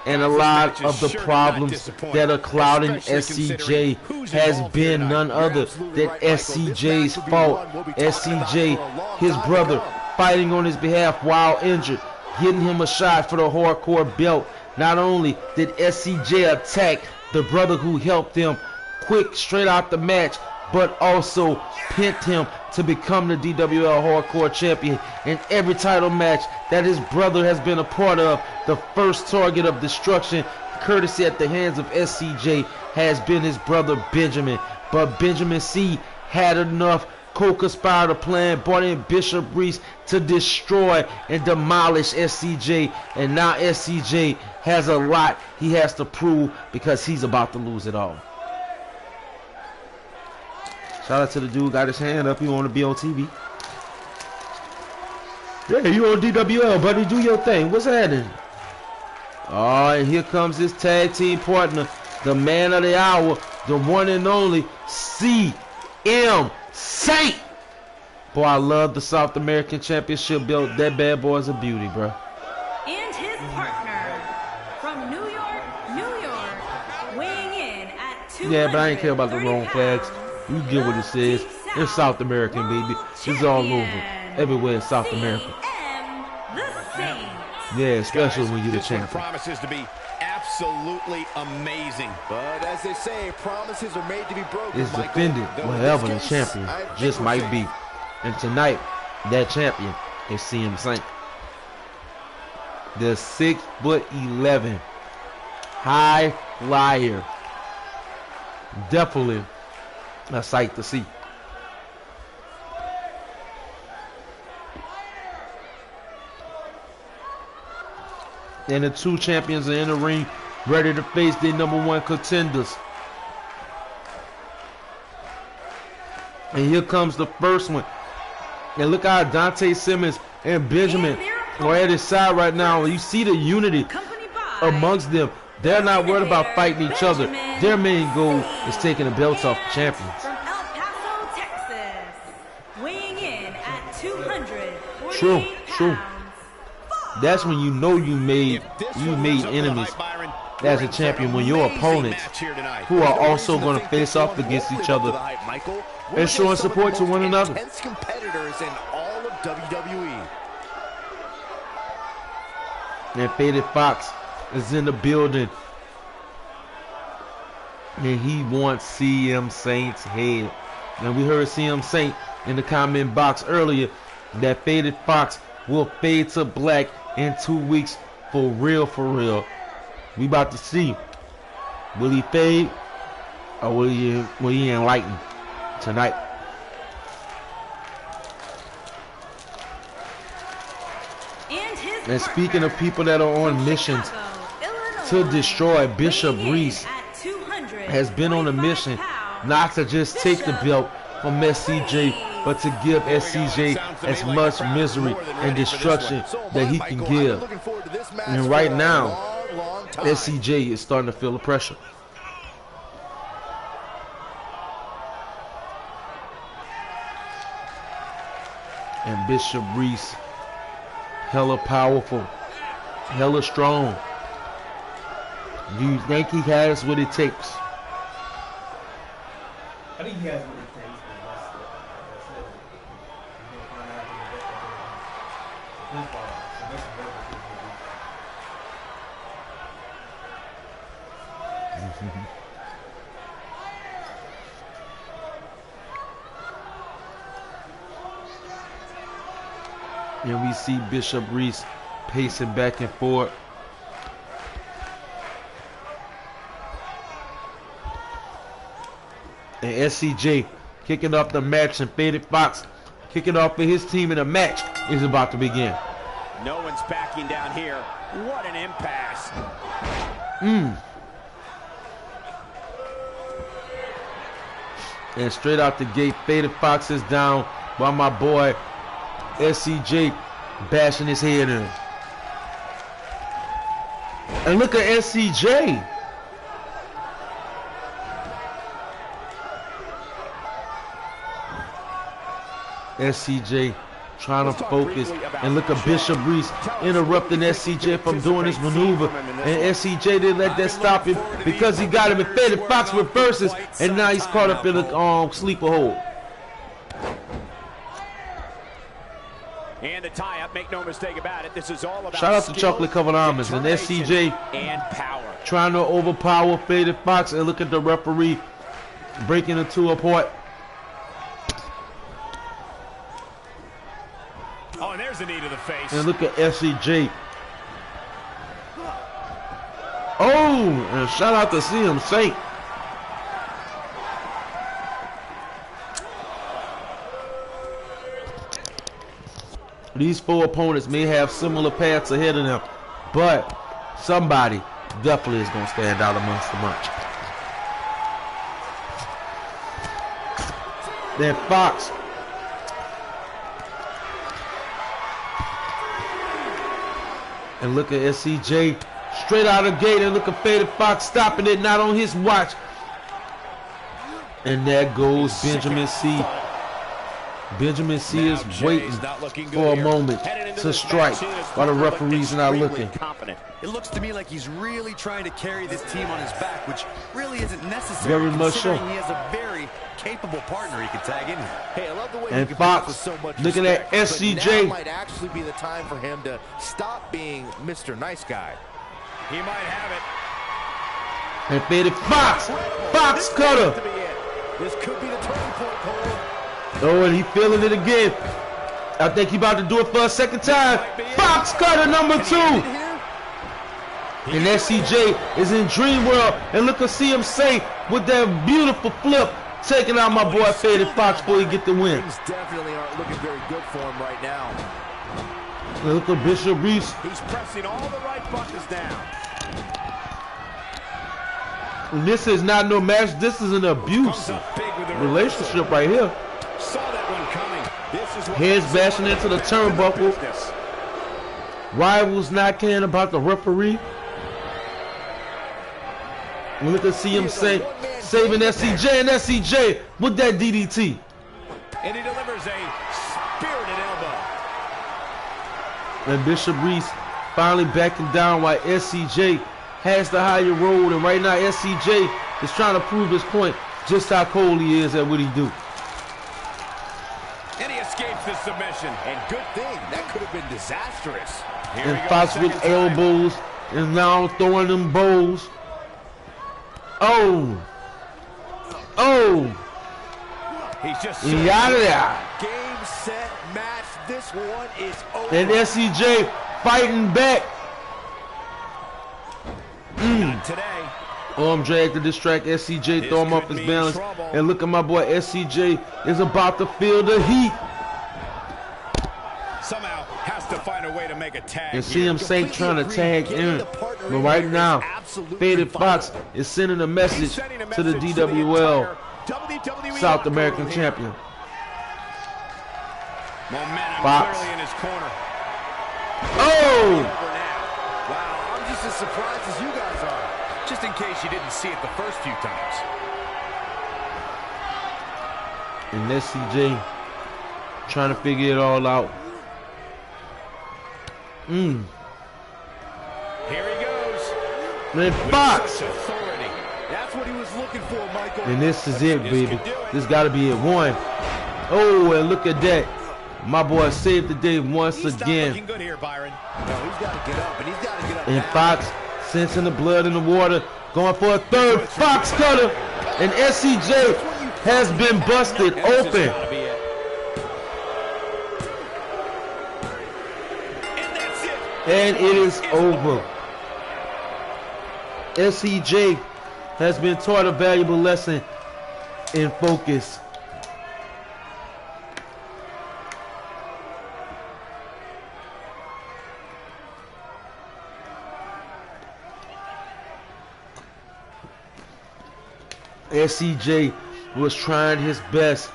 And a lot of the problems that are clouding SCJ has been none other than SCJ's fault. SCJ, his brother, fighting on his behalf while injured, getting him a shot for the hardcore belt. Not only did SCJ attack the brother who helped him quick straight out the match, but also pinned him to become the DWL Hardcore Champion in every title match that his brother has been a part of. The first target of destruction, courtesy at the hands of SCJ, has been his brother Benjamin. But Benjamin C had enough, co-conspired a plan, brought in Bishop Reese to destroy and demolish SCJ. And now SCJ has a lot he has to prove, because he's about to lose it all. Shout out to the dude, got his hand up. He want to be on TV. Yeah, you on DWL, buddy. Do your thing. What's happening? Oh, and here comes his tag team partner, the man of the hour, the one and only CM Saint. Boy, I love the South American Championship belt. That bad boy's a beauty, bro. And his partner from New York, weighing in at 200. Yeah, but I ain't care about the wrong flags. You get what it says. It's South American, baby. It's all over. Everywhere in South America. Yeah, especially Guys, when you're the this one champion. promises to be absolutely amazing. But as they say, promises are made to be broken. It's Michael. defended Though in wherever the this case, champion I think just we're might safe. be. And tonight, that champion is CM Saint. The 6'11" high flyer. Definitely a sight to see. And the two champions are in the ring, ready to face their #1 contenders. And here comes the first one. And look how Dante Simmons and Benjamin are at his side right now. You see the unity amongst them. They're not worried about fighting each other. Their main goal is taking the belts off the champions. From El Paso, Texas, weighing in at 248 True. pounds. That's when you know you made enemies as a champion, when your opponents, who are also going to face off against each other, and showing support to one another. Competitors in all of WWE. And Faded Fox is in the building, and he wants CM Saint's head. And we heard CM Saint in the comment box earlier that Faded Fox will fade to black in 2 weeks for real, for real. We about to see, will he fade or will he enlighten tonight? And speaking of people that are on missions to destroy, Bishop Reese has been on a mission not to just take the belt from SCJ, but to give SCJ as much misery and destruction that he can give. And right now, SCJ is starting to feel the pressure. And Bishop Reese, hella powerful, hella strong. Do you think he has what it takes? I think he has what it takes, but that's it. You're gonna find out in the best And we see Bishop Reese pacing back and forth. And SCJ kicking off the match, and Faded Fox kicking off for his team, and the match is about to begin. No one's backing down here. What an impasse. And straight out the gate, Faded Fox is down by my boy SCJ, bashing his head in. And look at SCJ. SCJ trying to focus, and look at Bishop Reese interrupting SCJ from doing this maneuver, and SCJ didn't let that stop him because he got him, and Faded Fox reverses, and now he's caught up in a sleeper hold. And the tie-up, make no mistake about it, this is all about Shout out to skill, Chocolate Covered Almonds, and SCJ and power. trying to overpower Faded Fox, and look at the referee breaking the two apart. Oh, and there's a knee to the face. And look at SCJ. Oh, and shout out to CM Saint. These four opponents may have similar paths ahead of them, but somebody definitely is going to stand out amongst the bunch. Then Fox. And look at SCJ straight out of the gate, and look at Faded Fox stopping it, not on his watch. And there goes Benjamin C. Benjamin C is waiting for a moment to strike while the referees are not looking. It looks to me like he's really trying to carry this team on his back, which really isn't necessary. Very much so. He has a very capable partner he can tag in here. Hey, I love the way And he Fox, with so much looking respect, at but SCJ. now might actually be the time for him to stop being Mr. Nice Guy. He might have it. And faded Fox. Fox cutter. This could be the turning point, Cole. Oh, and he feeling it again. I think he about to do it for a second time. Fox cutter number 2. And SCJ is in dream world. And look at CMC with that beautiful flip, taking out my boy Faded Fox before he get the win. Things definitely aren't looking very good for him right now. And look at Bishop Reese. He's pressing all the right buttons down. And this is not no match. This is an abusive relationship right here. Saw that one coming. This is what Heads bashing into the turnbuckle. Rivals not caring about the referee. And look at CMC saving SCJ, and SCJ with that DDT. And he delivers a spirited elbow. And Bishop Reese finally backing down while SCJ has the higher road. And right now SCJ is trying to prove his point just how cold he is at what he do. And he escapes the submission. And good thing, that could have been disastrous. Here And we go, Fox with second time. elbows and now throwing them bows. Oh. Oh. He's just He out of there. Game, set, match. This one is over. And SCJ fighting back. Not today. Arm drag to distract SCJ, throw him off his balance. And look at my boy SCJ is about to feel the heat. Somehow has to find a way to make a tag. And here. CMC trying to tag in. But right now, Faded Fox is sending a message to the DWL South American champion. Momentum Fox. clearly in his corner. Oh! Wow, I'm just as surprised as you guys are. Just in case you didn't see it the first few times. And SCJ trying to figure it all out. Here he goes. Man, Fox! Such authority. That's what he was looking for, Michael. And this is it, baby. could do it. This got to be it. One. Oh, and look at that. My boy saved the day once He's not again. looking good here, Byron. No, he's got to get up, and he's got to get up And now. Fox sensing the blood in the water, going for a third Fox cutter. And SCJ has been busted And this has open. gotta be it. And that's it. And it is over. SCJ has been taught a valuable lesson in focus. SCJ was trying his best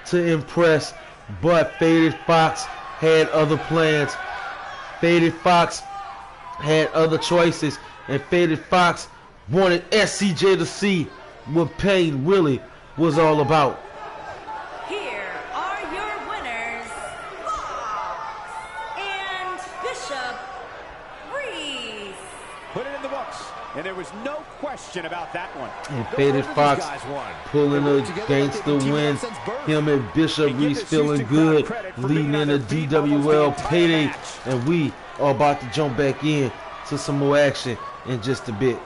to impress, but Faded Fox had other plans. Faded Fox had other choices, and Faded Fox wanted SCJ to see what pain really was all about. Here are your winners, Fox and Bishop Reese. Put it in the books. And there was no question about that one. And Faded Fox pulling a gangster win. Him and Bishop Reese feeling good, leading in a DWL Payday. And we are about to jump back in to some more action in just a bit.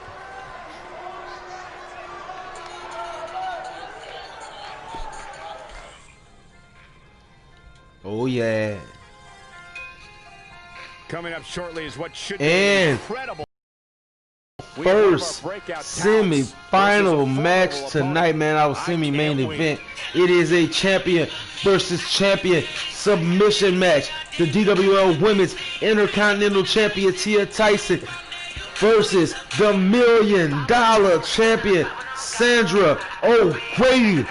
Oh yeah. Coming up shortly is what should be And incredible. First semi-final match tonight, man. Our semi-main event. It is a champion versus champion submission match. The DWL Women's Intercontinental Champion Tia Tyson versus the $1 million champion Sandra O'Grady.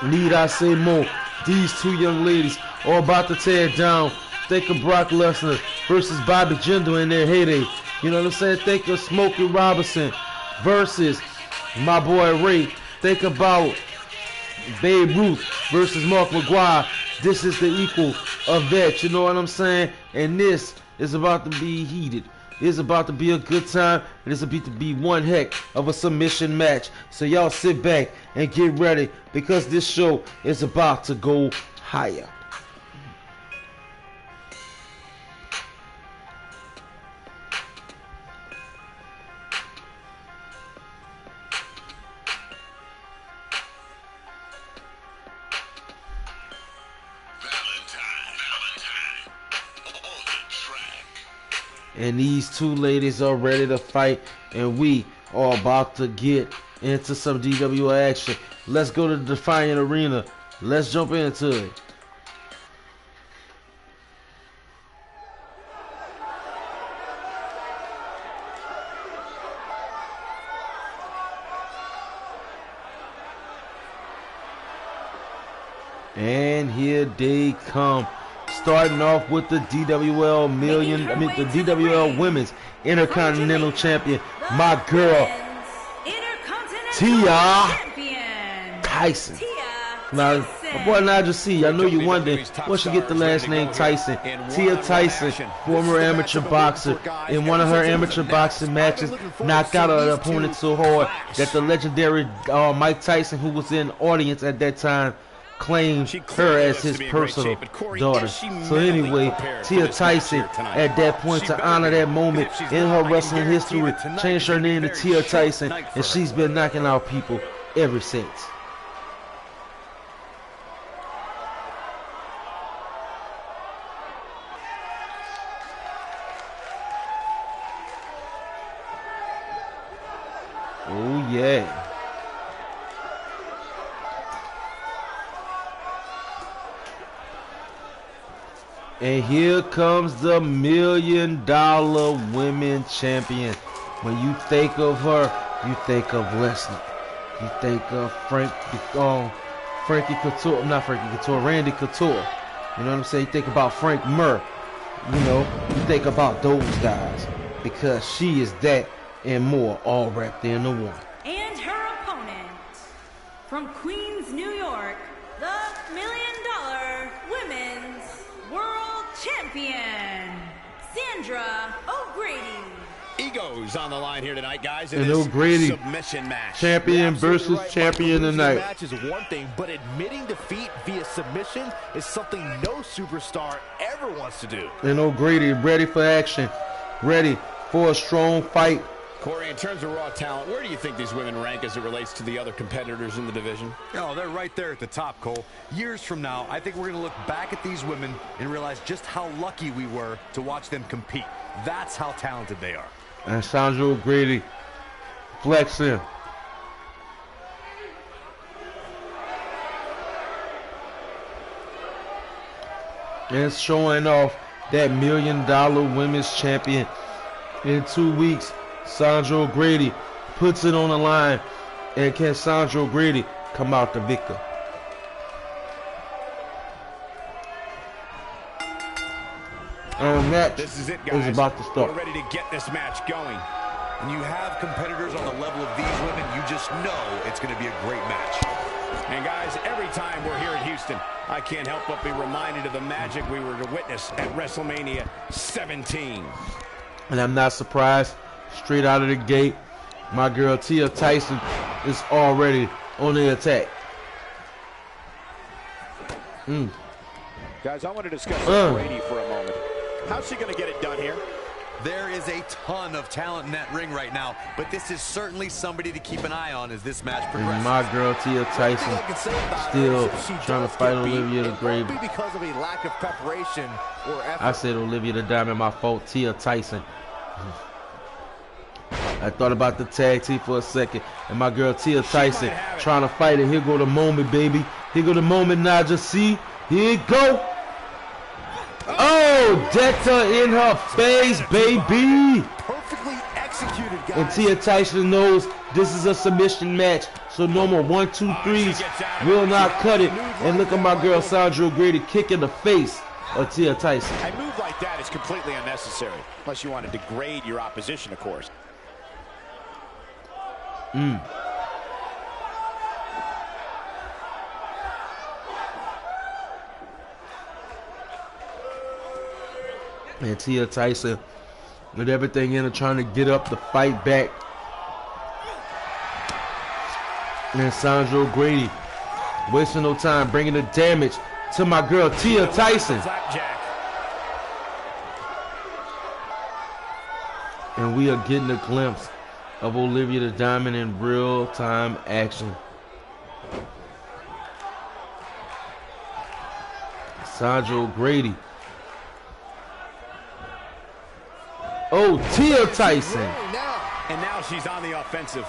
Need I say more? These two young ladies are about to tear down. Think of Brock Lesnar versus Bobby Jindal in their heyday. You know what I'm saying? Think of Smokey Robinson versus my boy Ray. Think about Babe Ruth versus Mark McGuire. This is the equal of that, you know what I'm saying? And this is about to be heated. It's about to be a good time. It's about to be one heck of a submission match. So y'all sit back and get ready because this show is about to go higher. And these two ladies are ready to fight, and we are about to get into some DWL action. Let's go to the Defiant Arena. Let's jump into it. And here they come. Starting off with the DWL Women's Intercontinental Champion, my girl, Tia Tyson. Now, my boy Naija C, I know you wondering, where she get the last name Tyson? Tia Tyson, former amateur boxer, in one of her amateur boxing matches, knocked out an opponent so hard that the legendary Mike Tyson, who was in the audience at that time, claimed her as his personal daughter. So anyway, Tia Tyson, at that point, to honor that moment in her wrestling history, changed her name to Tia Tyson, and she's been knocking out people ever since. Oh yeah. And here comes the $1 million women champion. When you think of her, you think of wrestling. You think of Randy Couture. You know what I'm saying? You think about Frank Mir. You know, you think about those guys. Because she is that and more, all wrapped into one. And her opponent, from Queens, New York, the $1 million Women's World Champion, Sandra O'Grady. Egos on the line here tonight, guys. And O'Grady, submission match. Champion versus champion tonight. Match is one thing, but admitting defeat via submission is something no superstar ever wants to do. And O'Grady ready for action, ready for a strong fight. Corey, in terms of raw talent, where do you think these women rank as it relates to the other competitors in the division? Oh, they're right there at the top, Cole. Years from now, I think we're going to look back at these women and realize just how lucky we were to watch them compete. That's how talented they are. And Sandra O'Grady flexing. And showing off that $1 million women's champion. In 2 weeks, Sandra O'Grady puts it on the line. And can Sandra O'Grady come out the victor? And match this is it, guys. Is about to start. We're ready to get this match going. When you have competitors on the level of these women, you just know it's going to be a great match. And guys, every time we're here in Houston, I can't help but be reminded of the magic we were to witness at WrestleMania 17. And I'm not surprised. Straight out of the gate, my girl Tia Tyson is already on the attack. Guys, I want to discuss Brady for a moment. How's she going to get it done here? There is a ton of talent in that ring right now, but this is certainly somebody to keep an eye on as this match progresses. And my girl Tia Tyson still trying to fight Olivia the Grave. Because of a lack of preparation or effort. I said Olivia the Diamond, my fault. Tia Tyson. I thought about the tag team for a second, and my girl Tia Tyson trying to fight it. Here go the moment, baby. Here go the moment, Naija C. Here it go. Oh, decked her in her face, baby. Perfectly executed, guys. And Tia Tyson knows this is a submission match, so no more 1, 2, 3s will not cut it. And look at my girl Sandra O'Grady kicking the face of Tia Tyson. A move like that is completely unnecessary, unless you want to degrade your opposition, of course. And Tia Tyson with everything in her, trying to get up to fight back. And Sandra O'Grady wasting no time, bringing the damage to my girl Tia Tyson. And we are getting a glimpse of Olivia the Diamond in real-time action. Sandra O'Grady. Oh, Tia Tyson. And now she's on the offensive.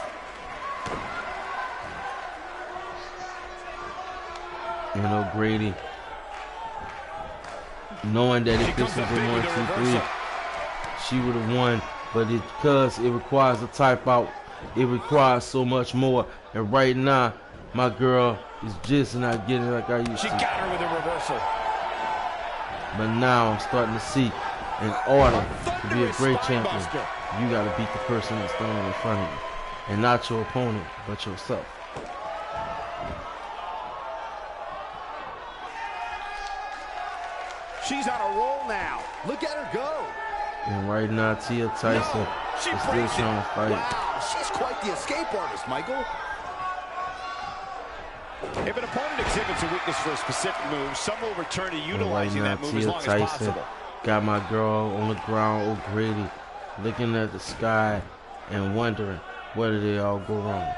And O'Grady, knowing that if this is a 1-2-3, she would have won. But because it requires a type out, it requires so much more. And right now, my girl is just not getting it like I used to. She got her with a reversal. But now I'm starting to see, in order to be a great champion, you got to beat the person that's standing in front of you. And not your opponent, but yourself. She's on a roll now. Look at her go. And right now, Tia Tyson is still trying to fight. Wow, she's quite the escape artist, Michael. If an opponent exhibits a weakness for a specific move, some will return to utilizing that move as long as possible. Got my girl on the ground, O'Grady, looking at the sky and wondering where did they all go wrong.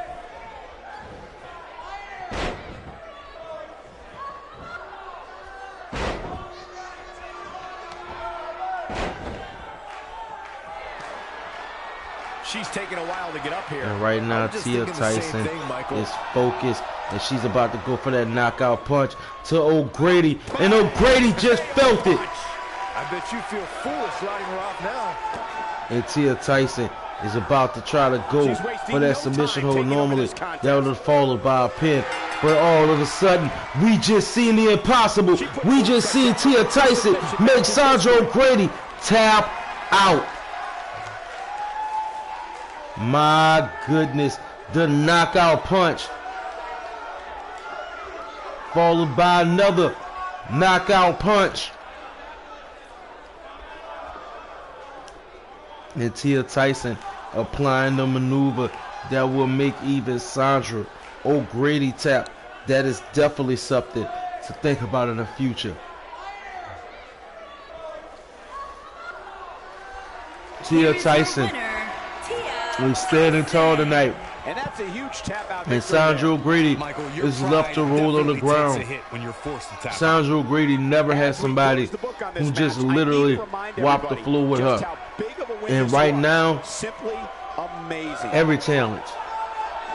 She's taking a while to get up here. And right now, Tia Tyson is focused, and she's about to go for that knockout punch to O'Grady. And O'Grady just felt it. I bet you feel foolish riding her off now. And Tia Tyson is about to try to go for that submission hold. Normally, that would have followed by a pin. But all of a sudden, we just seen the impossible. We just seen Tia Tyson make Sandra O'Grady tap out. My goodness, the knockout punch, followed by another knockout punch. And Tia Tyson applying the maneuver that will make even Sandra O'Grady tap. That is definitely something to think about in the future. Tia Tyson is standing tall tonight. And that's a huge tap out. And Sandra O'Grady is left to roll on the ground. Sandra O'Grady never had somebody who just literally whopped the floor with her. And right now, simply amazing. Every challenge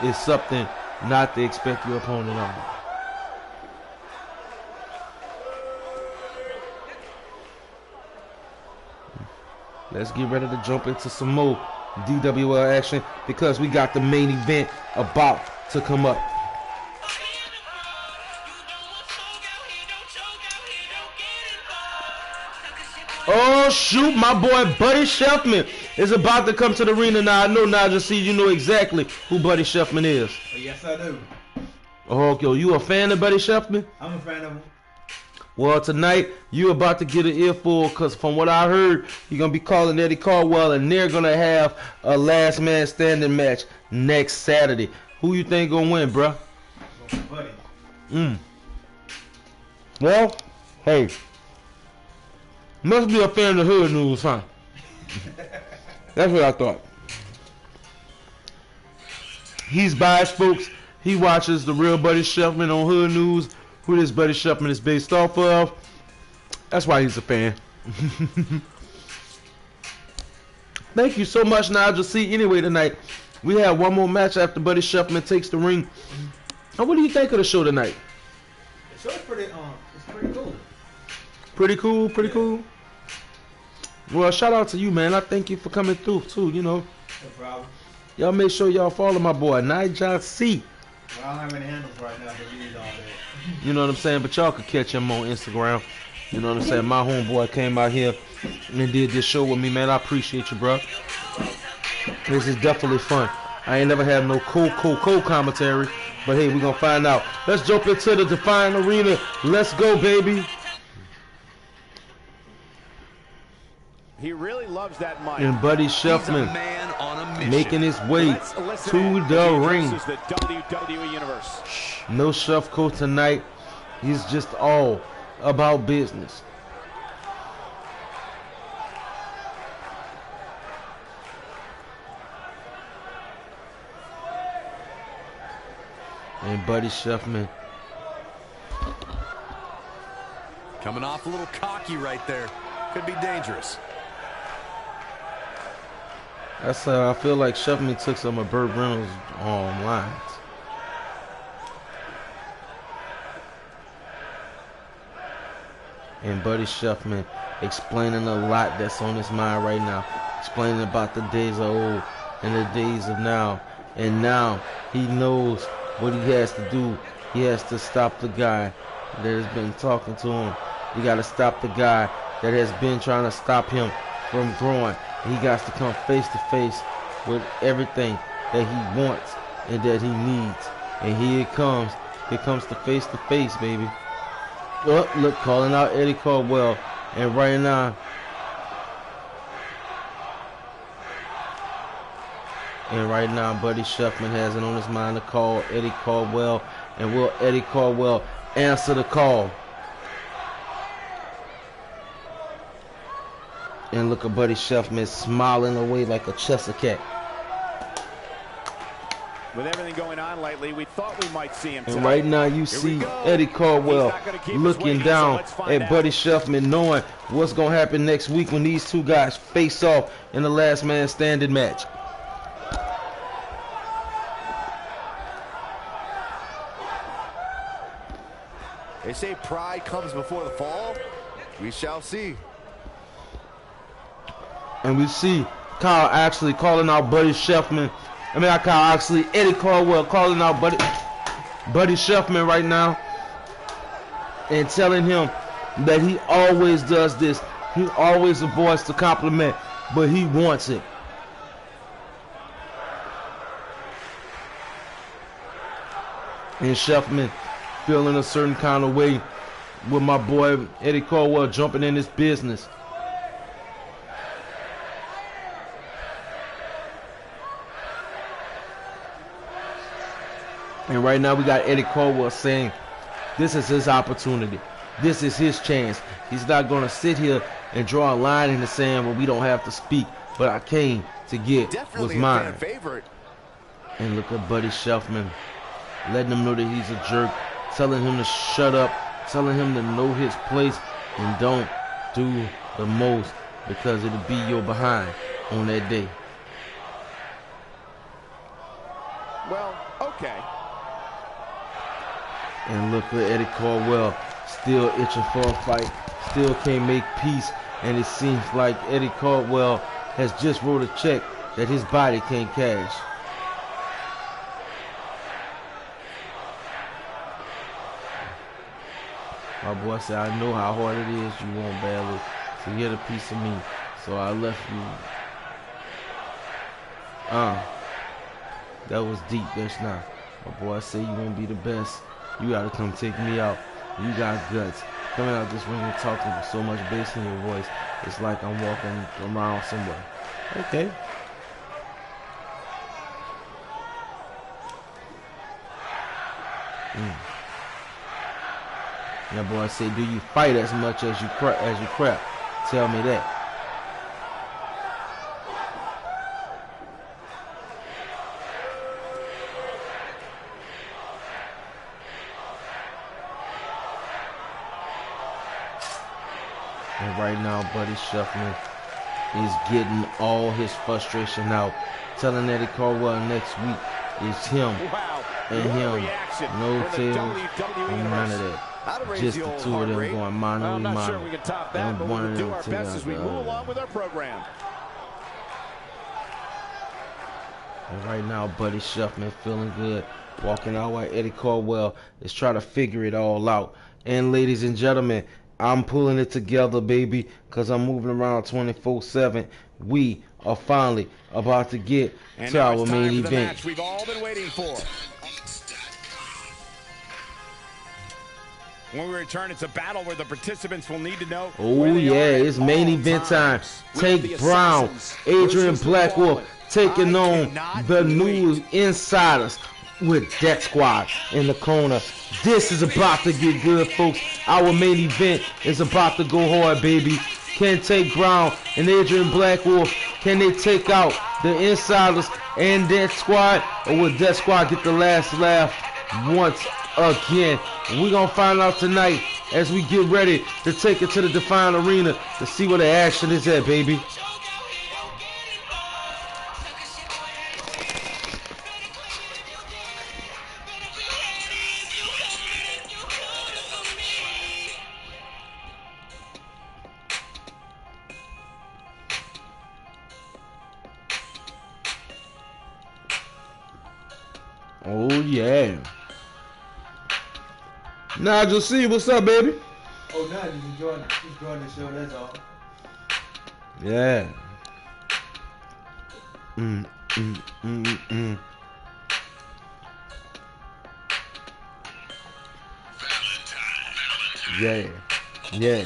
is something not to expect your opponent on. Let's get ready to jump into some more DWL action because we got the main event about to come up. Oh shoot, my boy Buddy Shelfman is about to come to the arena now. I know Naija C, you know exactly who Buddy Shelfman is. Yes, I do. Oh, okay, you a fan of Buddy Shelfman? I'm a fan of him. Well, tonight you about to get an earful because from what I heard, you're going to be calling Eddie Caldwell and they're going to have a last man standing match next Saturday. Who you think going to win, bruh? Buddy. Well, hey, must be a fan of the hood news, huh? That's what I thought. He's biased, folks. He watches the real Buddy Shelfman on Hood News, who this Buddy Shelfman is based off of. That's why he's a fan. Thank you so much, Naija C. Anyway, tonight we have one more match after Buddy Shelfman takes the ring. Now, what do you think of the show tonight? The show's pretty cool. Pretty cool, pretty cool. Well, shout out to you, man. I thank you for coming through too. You know. No problem. Y'all make sure y'all follow my boy Naija C. Well, I don't have any handles right now to read all that. You know what I'm saying? But y'all can catch him on Instagram. You know what I'm saying? My homeboy came out here and did this show with me, man. I appreciate you, bro. This is definitely fun. I ain't never had no commentary, but hey, we're gonna find out. Let's jump into the Defiant Arena. Let's go, baby. He really loves that mic. And Buddy Shuffman making his way to the ring. The WWE Universe. No Shuffco tonight. He's just all about business. And Buddy Shuffman coming off a little cocky right there. Could be dangerous. That's I feel like Shuffman took some of Burt Reynolds' lines. And Buddy Shuffman explaining a lot that's on his mind right now. Explaining about the days of old and the days of now. And now he knows what he has to do. He has to stop the guy that has been talking to him. He got to stop the guy that has been trying to stop him from growing. He got to come face to face with everything that he wants and that he needs. And here it comes. Here comes the face to face, baby. Oh, look, calling out Eddie Caldwell. And right now, Buddy Shuffman has it on his mind to call Eddie Caldwell. And will Eddie Caldwell answer the call? And look at Buddy Shuffman smiling away like a Cheshire cat. With everything going on lately, we thought we might see him tonight. And right now you see Eddie Caldwell looking down at Buddy Shuffman, knowing what's going to happen next week when these two guys face off in the last man standing match. They say pride comes before the fall. We shall see. And we see Kyle actually calling out Buddy Shuffman. Eddie Caldwell calling out Buddy Shuffman right now and telling him that he always does this. He always avoids the compliment, but he wants it. And Shuffman feeling a certain kind of way with my boy Eddie Caldwell jumping in his business. And right now we got Eddie Caldwell saying this is his opportunity. This is his chance. He's not going to sit here and draw a line in the sand where we don't have to speak. But I came to get what's mine. And look at Buddy Shuffman letting him know that he's a jerk, telling him to shut up, telling him to know his place and don't do the most because it'll be your behind on that day. Well, okay. And look at Eddie Caldwell still itching for a fight, still can't make peace, and it seems like Eddie Caldwell has just wrote a check that his body can't cash. My boy said, I know how hard it is, you want badly to get a piece of me, so I left you. That was deep, that's not. My boy said, you won't be the best. You gotta come take me out. You got guts. Coming out this ring and talking with so much bass in your voice, it's like I'm walking around somewhere. Okay. That boy said, do you fight as much as you crap? Tell me that. And right now, Buddy Shuffman is getting all his frustration out, telling Eddie Caldwell next week is him and him. No tails and none of that. Just the two of them going mano a mano. And one of them to the other. And right now, Buddy Shuffman feeling good, walking out while Eddie Caldwell is trying to figure it all out. And ladies and gentlemen, I'm pulling it together, baby, because I'm moving around 24/7. We are finally about to get to our main event. We've all been waiting for. When we return, it's a battle where the participants will need to know. Oh yeah, it's main event time. Tank Brown, Adrian Blackwolf taking on the new Insiders with Death Squad in the corner. This is about to get good, folks. Our main event is about to go hard, baby. Can Tank Brown and Adrian Blackwolf, can they take out the Insiders and Death Squad, or will Death Squad get the last laugh once again? We're gonna find out tonight as we get ready to take it to the Defiant Arena to see where the action is at, baby. Oh yeah. Naija C, what's up, baby? Oh, no, just enjoying the show, that's all. Yeah. Yeah. Yeah.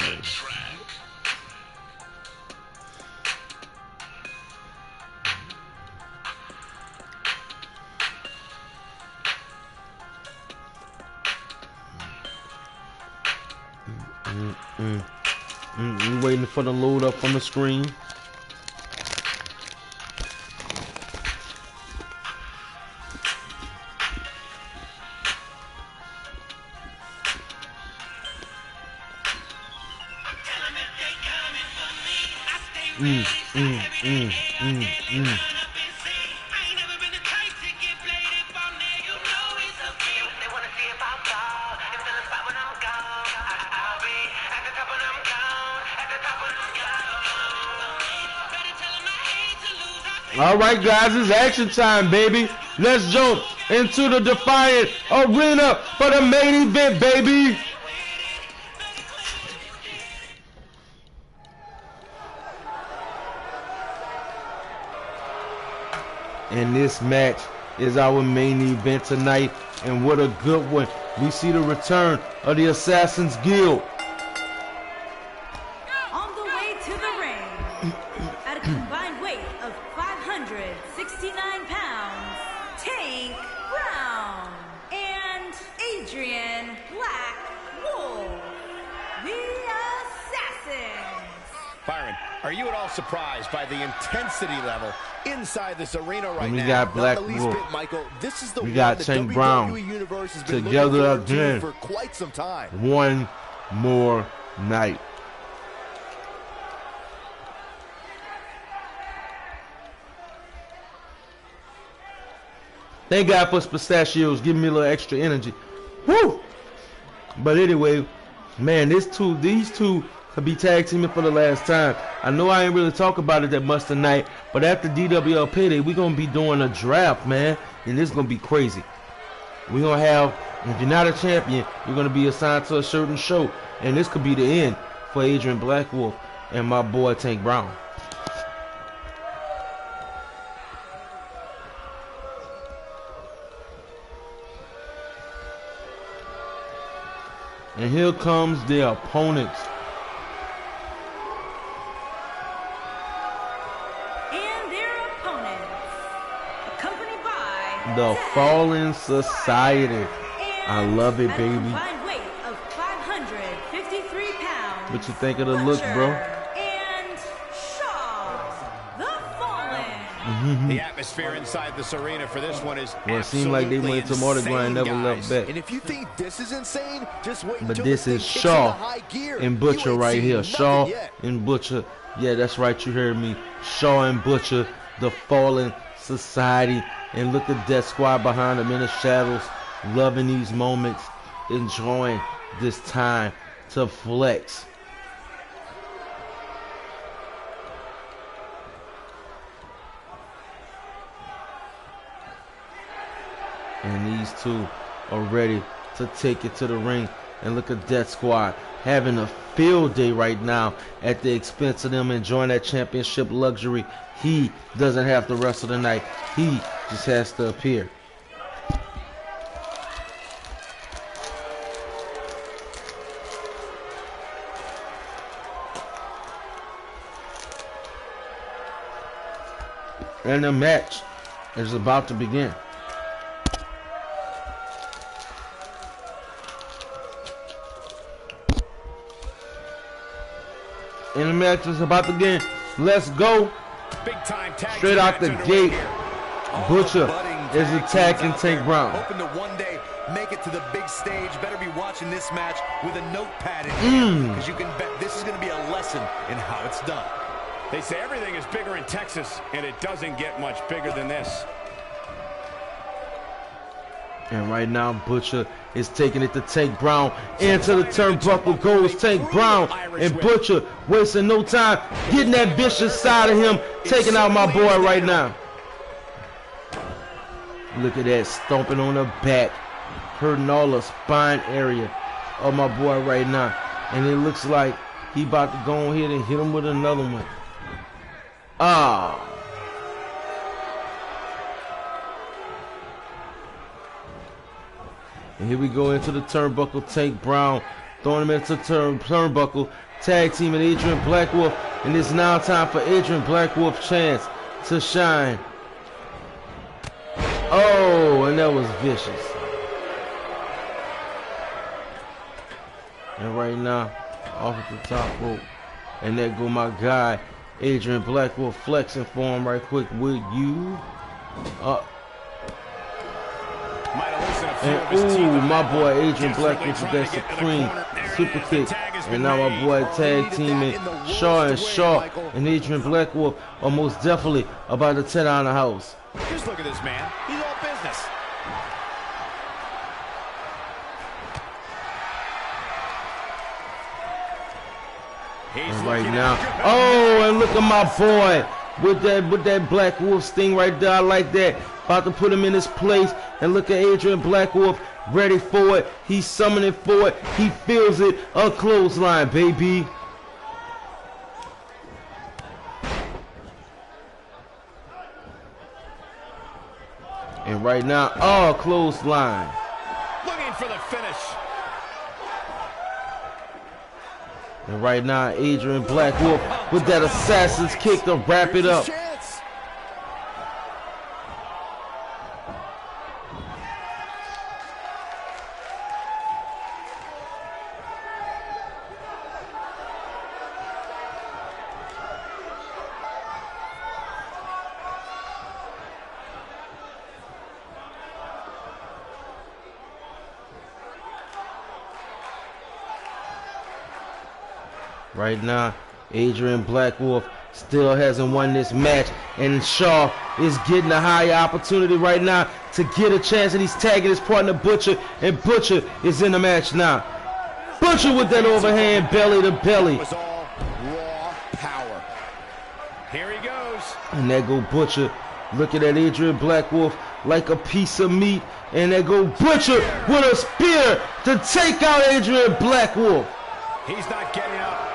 We waiting for the load up on the screen. All right, guys, it's action time, baby. Let's jump into the Defiant Arena for the main event, baby. And this match is our main event tonight, and what a good one. We see the return of the Assassin's Guild. On the way to the ring, at a combined weight of 569 pounds, Tank Brown and Adrian Blackwolf, the Assassins. Byron, are you at all surprised by the intensity level inside this arena right now? We got Black Wolf. Michael, this is the We got Tank Brown together again for quite some time. One more night. Thank God for pistachios, giving me a little extra energy. Woo! But anyway, man, these two could be tag teaming for the last time. I know I ain't really talk about it that much tonight, but after DWL Payday, we're going to be doing a draft, man, and this is going to be crazy. We're going to have, if you're not a champion, you're going to be assigned to a certain show, and this could be the end for Adrian Blackwolf and my boy Tank Brown. And here comes the opponents. And their opponents, accompanied by The Fallen Society. I love it, at a baby. combined weight of 553 pounds. What you think of the look, bro? And Shaw, the Fallen. The atmosphere inside this arena for this one is Well, it seemed like they went to Mardi Gras and never left back. And if you think this is insane, just wait But until this thing is kicks Shaw into high gear. and You Butcher ain't right seen here. nothing Shaw yet. and Butcher. Yeah, that's right. You heard me. Shaw and Butcher, the Fallen Society. And look at Death Squad behind them in the shadows. Loving these moments. Enjoying this time to flex. And these two are ready to take it to the ring. And look at Death Squad having a field day right now at the expense of them enjoying that championship luxury. He doesn't have to wrestle tonight. He just has to appear. And the match is about to begin. And the match is about to begin. Let's go. Big time tag Straight out the gate. Butcher is attacking Tank Brown. Hoping to one day make it to the big stage. Better be watching this match with a notepad in hand, because you can bet this is going to be a lesson in how it's done. They say everything is bigger in Texas, and it doesn't get much bigger than this. And right now, Butcher is taking it to Tank Brown. Into the turnbuckle goes Tank Brown. And Butcher, wasting no time, getting that vicious side of him, taking out my boy right now. Look at that, stomping on the back, hurting all the spine area of my boy right now. And it looks like he about to go ahead and hit him with another one. Ah. And here we go into the turnbuckle. Tank Brown throwing him into turnbuckle. Tag team and Adrian Blackwolf. And it's now time for Adrian Blackwolf's chance to shine. Oh, and that was vicious. And right now, off at the top rope. And there go my guy, Adrian Blackwolf, flexing for him right quick. Will you? And ooh, my boy Adrian Blackwolf with that supreme super kick. And now my boy tag teaming Shaw and Shaw. And Adrian Blackwolf are most definitely about to tear down the house. Just look at this man. He's all business. And right now, oh, and look at my boy with that Black Wolf sting right there. I like that. About to put him in his place. And look at Adrian Blackwolf ready for it. He's summoning for it. He feels it. A clothesline, baby. And right now, oh, clothesline. Looking for the finish. And right now, Adrian Blackwolf with that assassin's kick to wrap it up. Right now, Adrian Blackwolf still hasn't won this match, and Shaw is getting a high opportunity right now to get a chance, and he's tagging his partner Butcher, and Butcher is in the match now. Butcher with that overhand belly to belly. It was all raw power. Here he goes. And there go Butcher looking at Adrian Blackwolf like a piece of meat, and there go Butcher with a spear to take out Adrian Blackwolf. He's not getting up.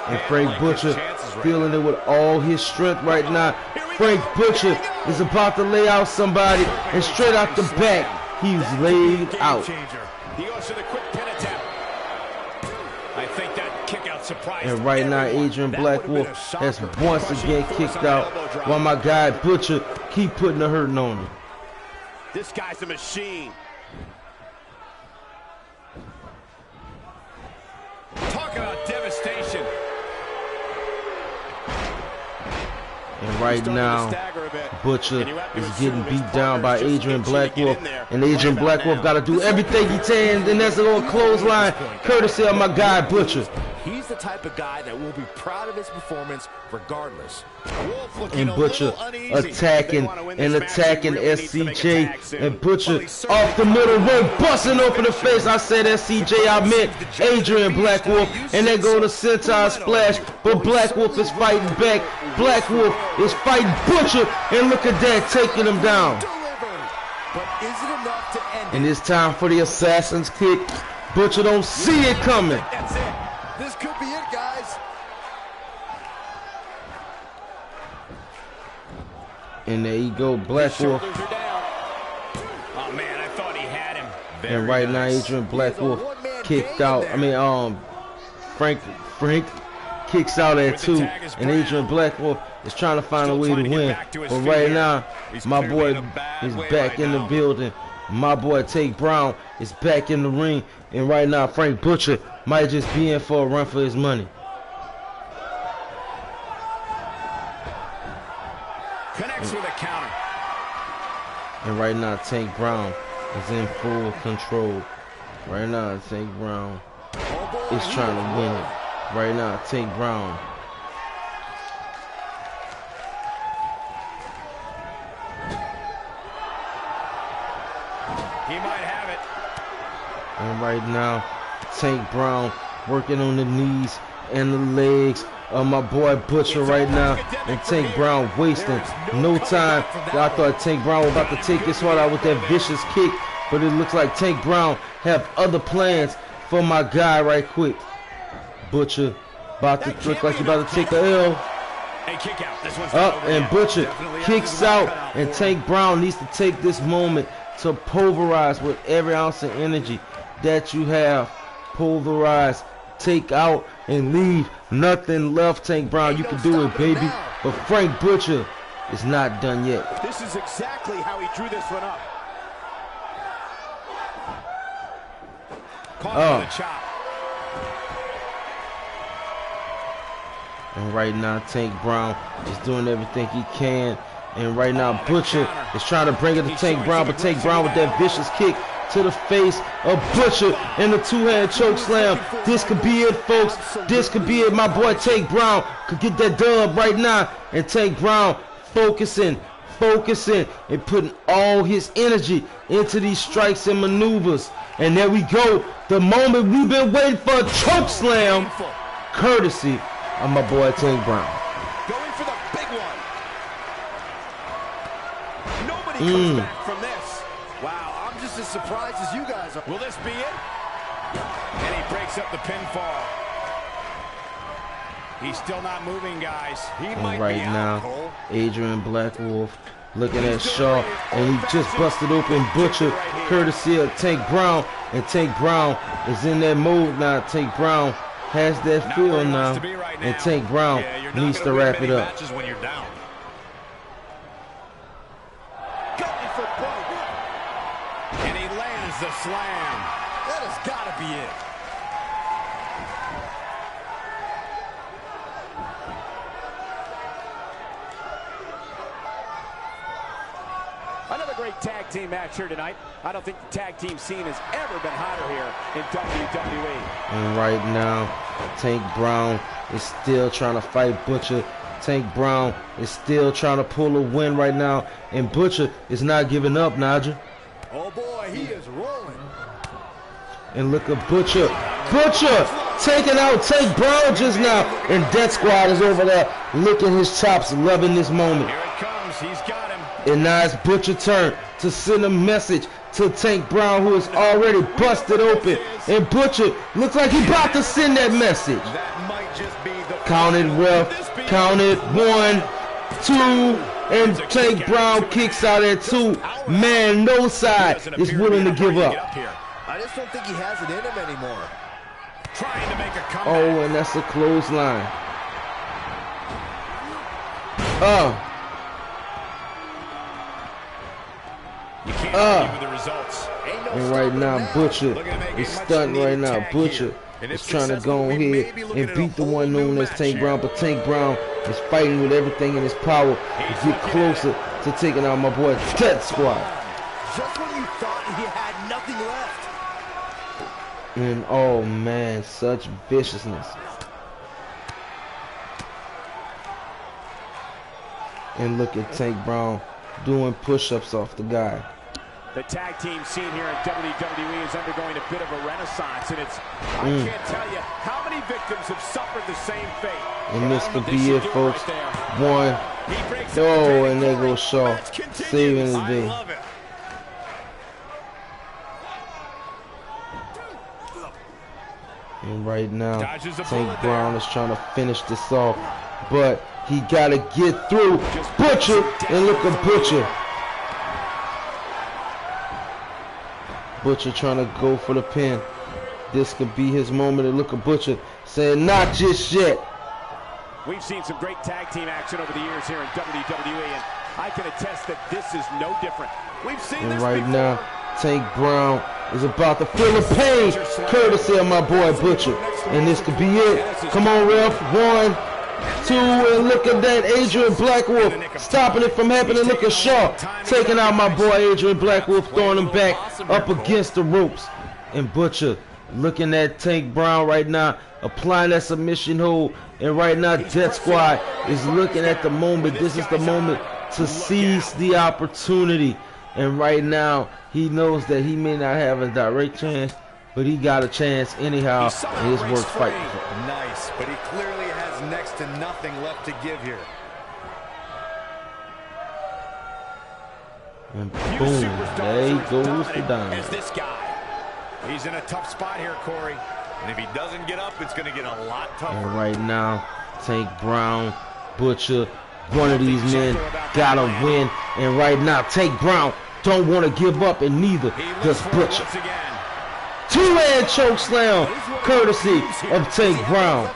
And Frank Butcher feeling it with all his strength right now. Frank Butcher is about to lay out somebody, and straight out the back, he's laid out. He goes for the quick pin attempt. I think that kick out surprised. And right now, Adrian Blackwolf has once again kicked out, while my guy Butcher keep putting the hurting on him. This guy's a machine. Talk about devastation. And right now, Butcher is getting beat down by Adrian Blackwolf. And Adrian Blackwolf got to do everything he can. And that's a little clothesline, courtesy of my guy, Butcher. He's the type of guy that will be proud of his performance regardless. And Butcher attacking and attacking SCJ. And Butcher off the middle rope, busting open the face. I said SCJ, I meant Adrian Blackwolf. And they go to Sentai Splash, but Blackwolf is fighting back. Blackwolf is fighting Butcher, and look at that, taking him down. And it's time for the Assassin's Kick. Butcher don't see it coming. That's it. This could be it, guys. And there you go, Blackwolf. Oh man, I thought he had him. And right now, Adrian Blackwolf kicked out. Frank kicks out at 2, and Adrian Blackwolf is trying to find a way to win. But right now, my boy is back in the building. My boy Tate Brown is back in the ring. And right now, Frank Butcher might just be in for a run for his money. Connects with a counter. And right now, Tank Brown is in full control. Right now, Tank Brown is trying to win it. Right now, Tank Brown. He might have it. And right now, Tank Brown working on the knees and the legs of my boy Butcher right now. And Tank Brown wasting no time. I thought Tank Brown was about to take his heart out with that vicious kick, but it looks like Tank Brown have other plans for my guy right quick. Butcher about to look like he's about to take a L. Up and Butcher kicks out, and Tank Brown needs to take this moment to pulverize with every ounce of energy that you have. Pulverize, take out, and leave nothing left. Tank Brown, you can do it, baby. But Frank Butcher is not done yet. This is exactly how he drew this one up. Caught with a chop. And right now, Tank Brown is doing everything he can. And right now, Butcher is trying to bring it to Tank Brown, but Tank Brown with that vicious kick to the face of Butcher in the two-hand choke slam. This could be it, folks. This could be it. My boy Tank Brown could get that dub right now. And Tank Brown focusing, and putting all his energy into these strikes and maneuvers. And there we go. The moment we've been waiting for, a choke slam, courtesy of my boy Tank Brown. Going for the big one. Nobody comes back from this. Wow, I'm just as surprised as you guys are. Will this be it? And he breaks up the pinfall. He's still not moving, guys. He might right be now, out, Cole. Adrian Blackwolf looking at Shaw, and he just busted open Butcher, courtesy of Tank Brown. And Tank Brown is in that mode now. Tank Brown has that feel now, and Tank Brown needs to wrap it up. When you're down. Going for broke. And he lands the slam. That has got to be it. Another great tag team match here tonight. I don't think the tag team scene has ever been hotter here in WWE. And right now, Tank Brown is still trying to fight Butcher. Tank Brown is still trying to pull a win right now. And Butcher is not giving up, Naija. Oh boy, he is rolling. And look at Butcher. Butcher taking out Tank Brown just now. And Death Squad is over there licking his chops, loving this moment. Here it comes. He's got him. And now it's Butcher's turn to send a message to Tank Brown, who is already busted open. And Butcher looks like he's about to send that message. That might just be the Counted, ref. Counted. 1, 2. And Tank Brown kicks out at 2. Man, no side is willing to give up. I just don't think he has it in him anymore. Trying to make a comeback. Oh, and that's a clothesline. You can't argue with the results. And right now, Butcher is stunting right now. Butcher is trying to go ahead and beat the one known as Tank Brown, but Tank Brown is fighting with everything in his power to get closer to taking out my boy Death Squad. Just when you thought he had nothing left. And oh man, such viciousness. And look at Tank Brown doing push-ups off the guy. The tag team scene here in WWE is undergoing a bit of a renaissance, and it's, I can't tell you how many victims have suffered the same fate. And this could be it, folks. 1. Oh, and there goes Shaw, saving the day. And right now, Tank Brown is trying to finish this off, but he got to get through Butcher, and look at Butcher. Butcher trying to go for the pin. This could be his moment. And look at Butcher saying, not just yet. We've seen some great tag team action over the years here in WWE, and I can attest that this is no different. We've seen this right before. now, Tank Brown is about to feel the pain, courtesy of my boy Butcher. And this could be it. Come on, ref. 1, 2, and look at that. Adrian Blackwolf stopping it from happening. Look at Shaw taking out my boy Adrian Blackwolf, throwing him back up against the ropes. And Butcher looking at Tank Brown right now, applying that submission hold. And right now, Death Squad is looking at the moment. This is the moment to seize the opportunity. And right now, he knows that he may not have a direct chance, but he got a chance anyhow, and it's worth fighting for. Nice, but he clearly has next to nothing left to give here. And boom, there he goes to dynamite. As this guy. He's in a tough spot here, Corey. And if he doesn't get up, it's going to get a lot tougher. And right now, Tank Brown, Butcher, one of these men gotta win. And right now, Tank Brown don't want to give up, and neither does Butcher. Two-hand choke slam, courtesy of Tank Brown.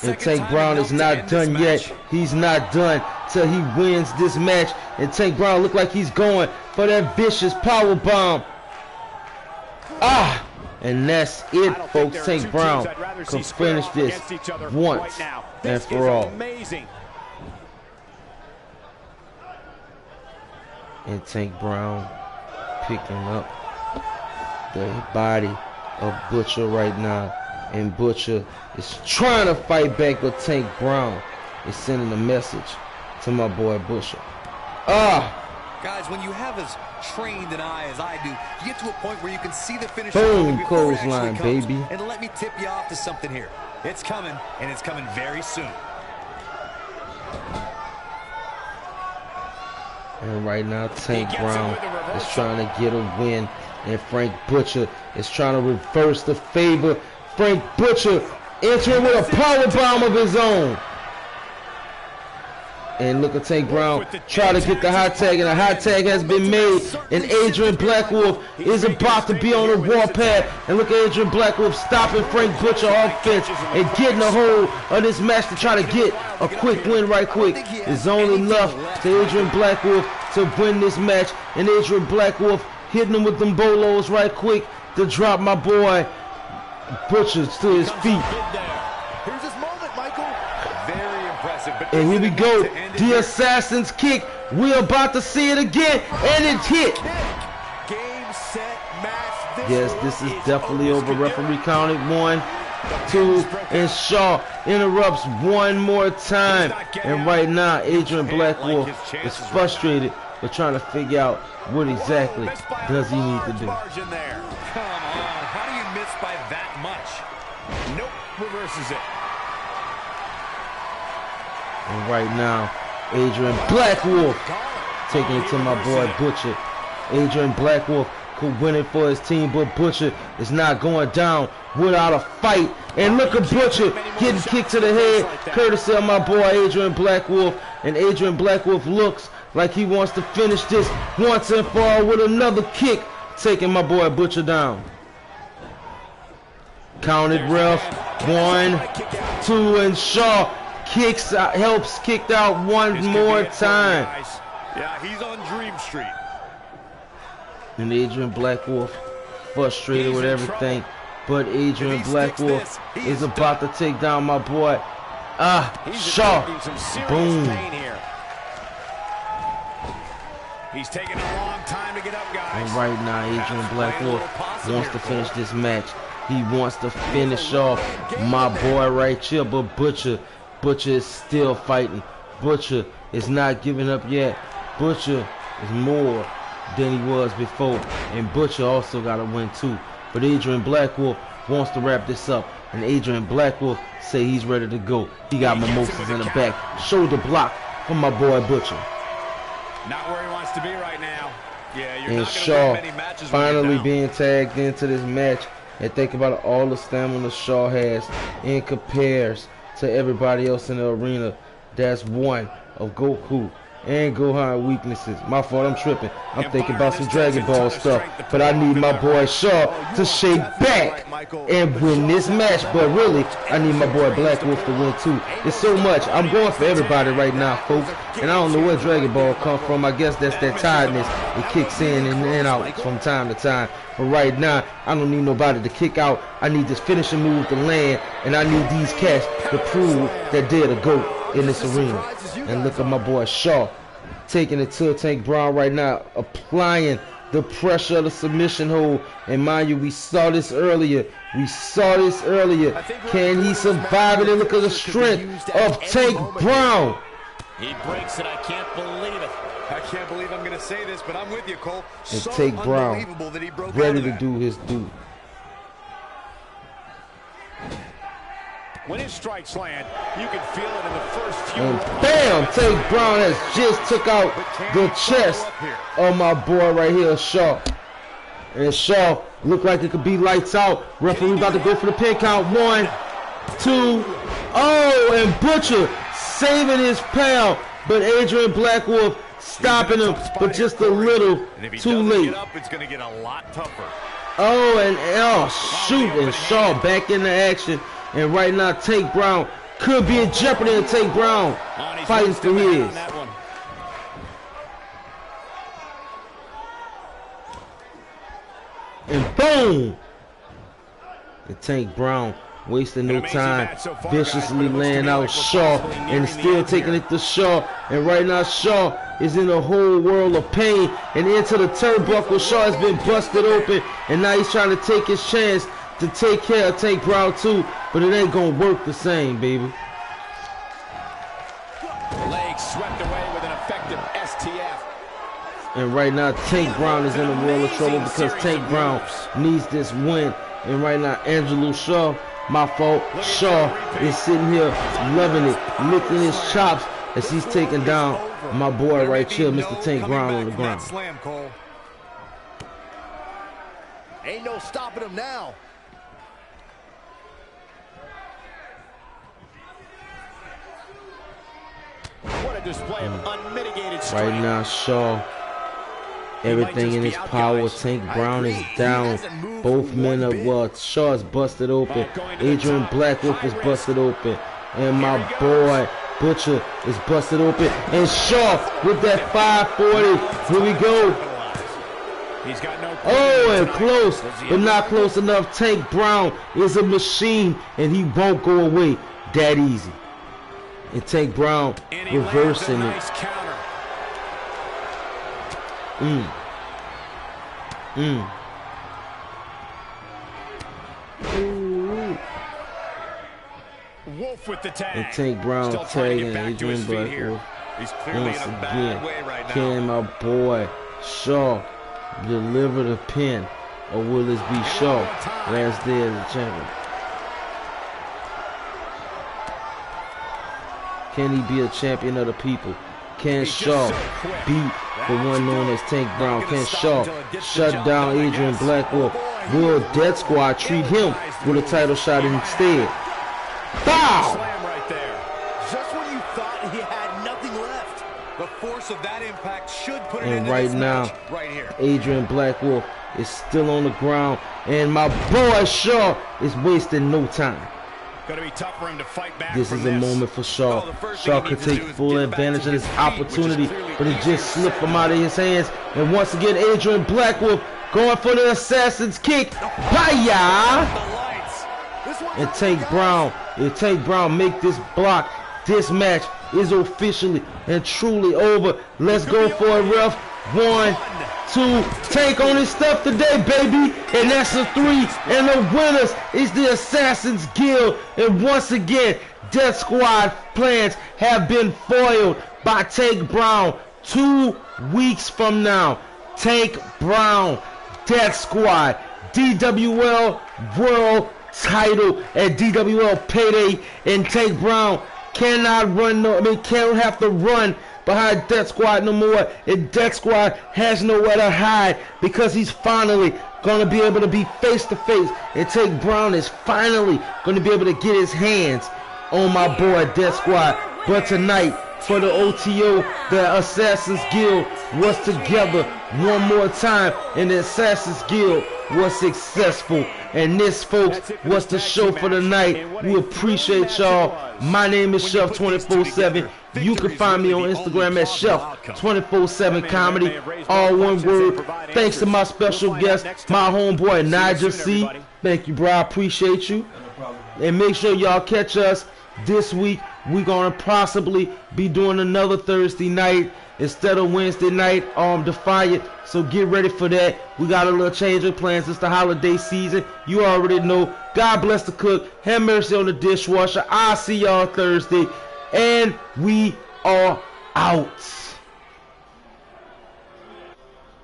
And Tank Brown is not done yet. He's not done till he wins this match. And Tank Brown look like he's going for that vicious power bomb. And that's it, folks. Tank Brown can finish this once and for all. And Tank Brown picking up the body of Butcher right now. And Butcher is trying to fight back, but Tank Brown is sending a message to my boy Butcher. Guys, when you have as trained an eye as I do, you get to a point where you can see the finish. Boom, clothesline, baby. And let me tip you off to something here. It's coming, and it's coming very soon. And right now, Tank Brown is trying to get a win, and Frank Butcher is trying to reverse the favor. Frank Butcher entering with a power bomb of his own. And look at Tank Brown try to get the hot tag, and a hot tag has been made. And Adrian Blackwolf is about to be on the warpath. And look at Adrian Blackwolf stopping Frank Butcher offense and getting a hold of this match to try to get a quick win right quick. It's only enough to Adrian Blackwolf to win this match. And Adrian Blackwolf hitting him with them bolos right quick to drop my boy Butcher to his feet. Here's his moment, Michael. Very impressive. But And here we go, the Assassin's Kick. We're about to see it again, and it's hit. Game, set, match. Yes, this is definitely over. Referee counted 1, 2, and Shaw interrupts one more time. And right now, Adrian Blackwolf is frustrated, but trying to figure out what exactly does he need to do. Come on, how do you miss by that much? Nope, reverses it. And right now, Adrian Blackwolf taking it to my boy Butcher. Adrian Blackwolf could win it for his team, but Butcher is not going down without a fight. And look at Butcher getting kicked to the head, courtesy of my boy Adrian Blackwolf. And Adrian Blackwolf looks like he wants to finish this once and for all with another kick, taking my boy Butcher down. Counted, ref. 1, 2, and Shaw kicks out, helps kicked out one more time. Yeah, he's on Dream Street. And Adrian Blackwolf frustrated with everything, but Adrian Blackwolf is about to take down my boy Shaw. Boom. He's taking a long time to get up, guys. And right now, Adrian Blackwolf wants to finish this match. He wants to finish off my boy right here, but Butcher is still fighting. Butcher is not giving up yet. Butcher is more than he was before, and Butcher also got to win too. But Adrian Blackwolf wants to wrap this up, and Adrian Blackwolf say he's ready to go. He got mimosas in the back. Shoulder block from my boy Butcher. Not where he wants to be right now. Yeah, you're And not Shaw win many matches finally down. being tagged into this match. And think about all the stamina Shaw has and compares to everybody else in the arena. That's one of Goku and Gohan weaknesses. My fault, I'm tripping. I'm thinking about some Dragon Ball stuff. But I need my boy Shaw to shake back and win this match. But really, I need my boy Black Wolf to win too. It's so much. I'm going for everybody right now, folks. And I don't know where Dragon Ball come from. I guess that's that tiredness. It kicks in and out from time to time. But right now, I don't need nobody to kick out. I need this finishing move to land. And I need these cats to prove that they're the GOAT in this arena. And look at my boy Shaw taking it to Tank Brown right now, applying the pressure of the submission hold. And mind you, we saw this earlier. Can he survive it? And look at the strength of Tank Brown. He breaks it. I can't believe it. I can't believe I'm going to say this, but I'm with you, Cole. And So Tank Brown unbelievable that he broke ready to do his due. When his strikes land, you can feel it in the first few. And bam! Tank Brown has just took out the chest of my boy right here, Shaw. And Shaw look like it could be lights out. Referee about to go for the pin count. 1, 2. Oh, and Butcher saving his pal, but Adrian Black Wolf stopping him, but just a little too late. It's going to get a lot tougher. Oh, and shoot, and Shaw back into action. And right now, Tank Brown could be in jeopardy, and Tank Brown fighting for his. And boom! And Tank Brown wasting no time, viciously laying out Shaw, and still taking it to Shaw. And right now, Shaw is in a whole world of pain. And into the turnbuckle, Shaw has been busted open, and now he's trying to take his chance to take care of Tank Brown too, but it ain't gonna work the same, baby. Legs swept away with an effective STF. And right now, Tank Brown is in a world of trouble because Tank Brown needs this win. And right now, Angelo Shaw, my fault, Shaw is sitting here loving it, licking his chops as he's taking down my boy right here, Mr. Tank Brown, on the ground. Ain't no stopping him now. What a display of unmitigated strength. Right now, Shaw, everything in his power. Tank Brown is down. Both men are, well, Shaw is busted open. Adrian Black Wolf is busted open. And my boy Butcher is busted open. And Shaw with that 540. Here we go. Oh, and close, but not close enough. Tank Brown is a machine, and he won't go away that easy. And Tank Brown reversing it. Wolf with the tag. And Tank Brown tagging Adrian Black Wolf. Once again, can my boy Shaw deliver the pin, or will this be Shaw last day as a champion? Can he be a champion of the people? Can Shaw beat the one known as Tank Brown? Can Shaw shut down Adrian Black Wolf? Will Death Squad treat him with a title shot instead? Foul! Right there. Just when you thought he had nothing left. The force of that impact should put it And into right this now, match right here. Adrian Black Wolf is still on the ground, and my boy Shaw is wasting no time. Gonna be tough for him to fight back. This is a moment for Shaw. Shaw could take full advantage of this opportunity, but it just slipped from out of his hands. And once again, Adrian Black Wolf going for the assassin's kick. Hiya! And Tank Brown, if Tank Brown make this block, this match is officially and truly over. Let's go for it, ref. 1, 2, Tank on his stuff today, baby. And that's a 3. And the winners is the Assassin's Guild. And once again, Death Squad plans have been foiled by Tank Brown. 2 weeks from now, Tank Brown, Death Squad, DWL World Title at DWL Payday. And Tank Brown cannot run, can't have to run behind Death Squad no more, and Death Squad has nowhere to hide because he's finally gonna be able to be face to face, and Tank Brown is finally gonna be able to get his hands on my boy Death Squad. But tonight for the OTO. The Assassin's Guild was together one more time, and the Assassin's Guild was successful. And this, folks, was the show for the night. We appreciate y'all. My name is Chef 24/7. You can find me on Instagram at Chef247 Comedy, all one word. Thanks to my special guest, my homeboy Naija C. Thank you, bro. I appreciate you. And make sure y'all catch us this week. We're gonna possibly be doing another Thursday night instead of Wednesday night Defiant. So get ready for that. We got a little change of plans. It's the holiday season. You already know. God bless the cook. Have mercy on the dishwasher. I'll see y'all Thursday. And we are out.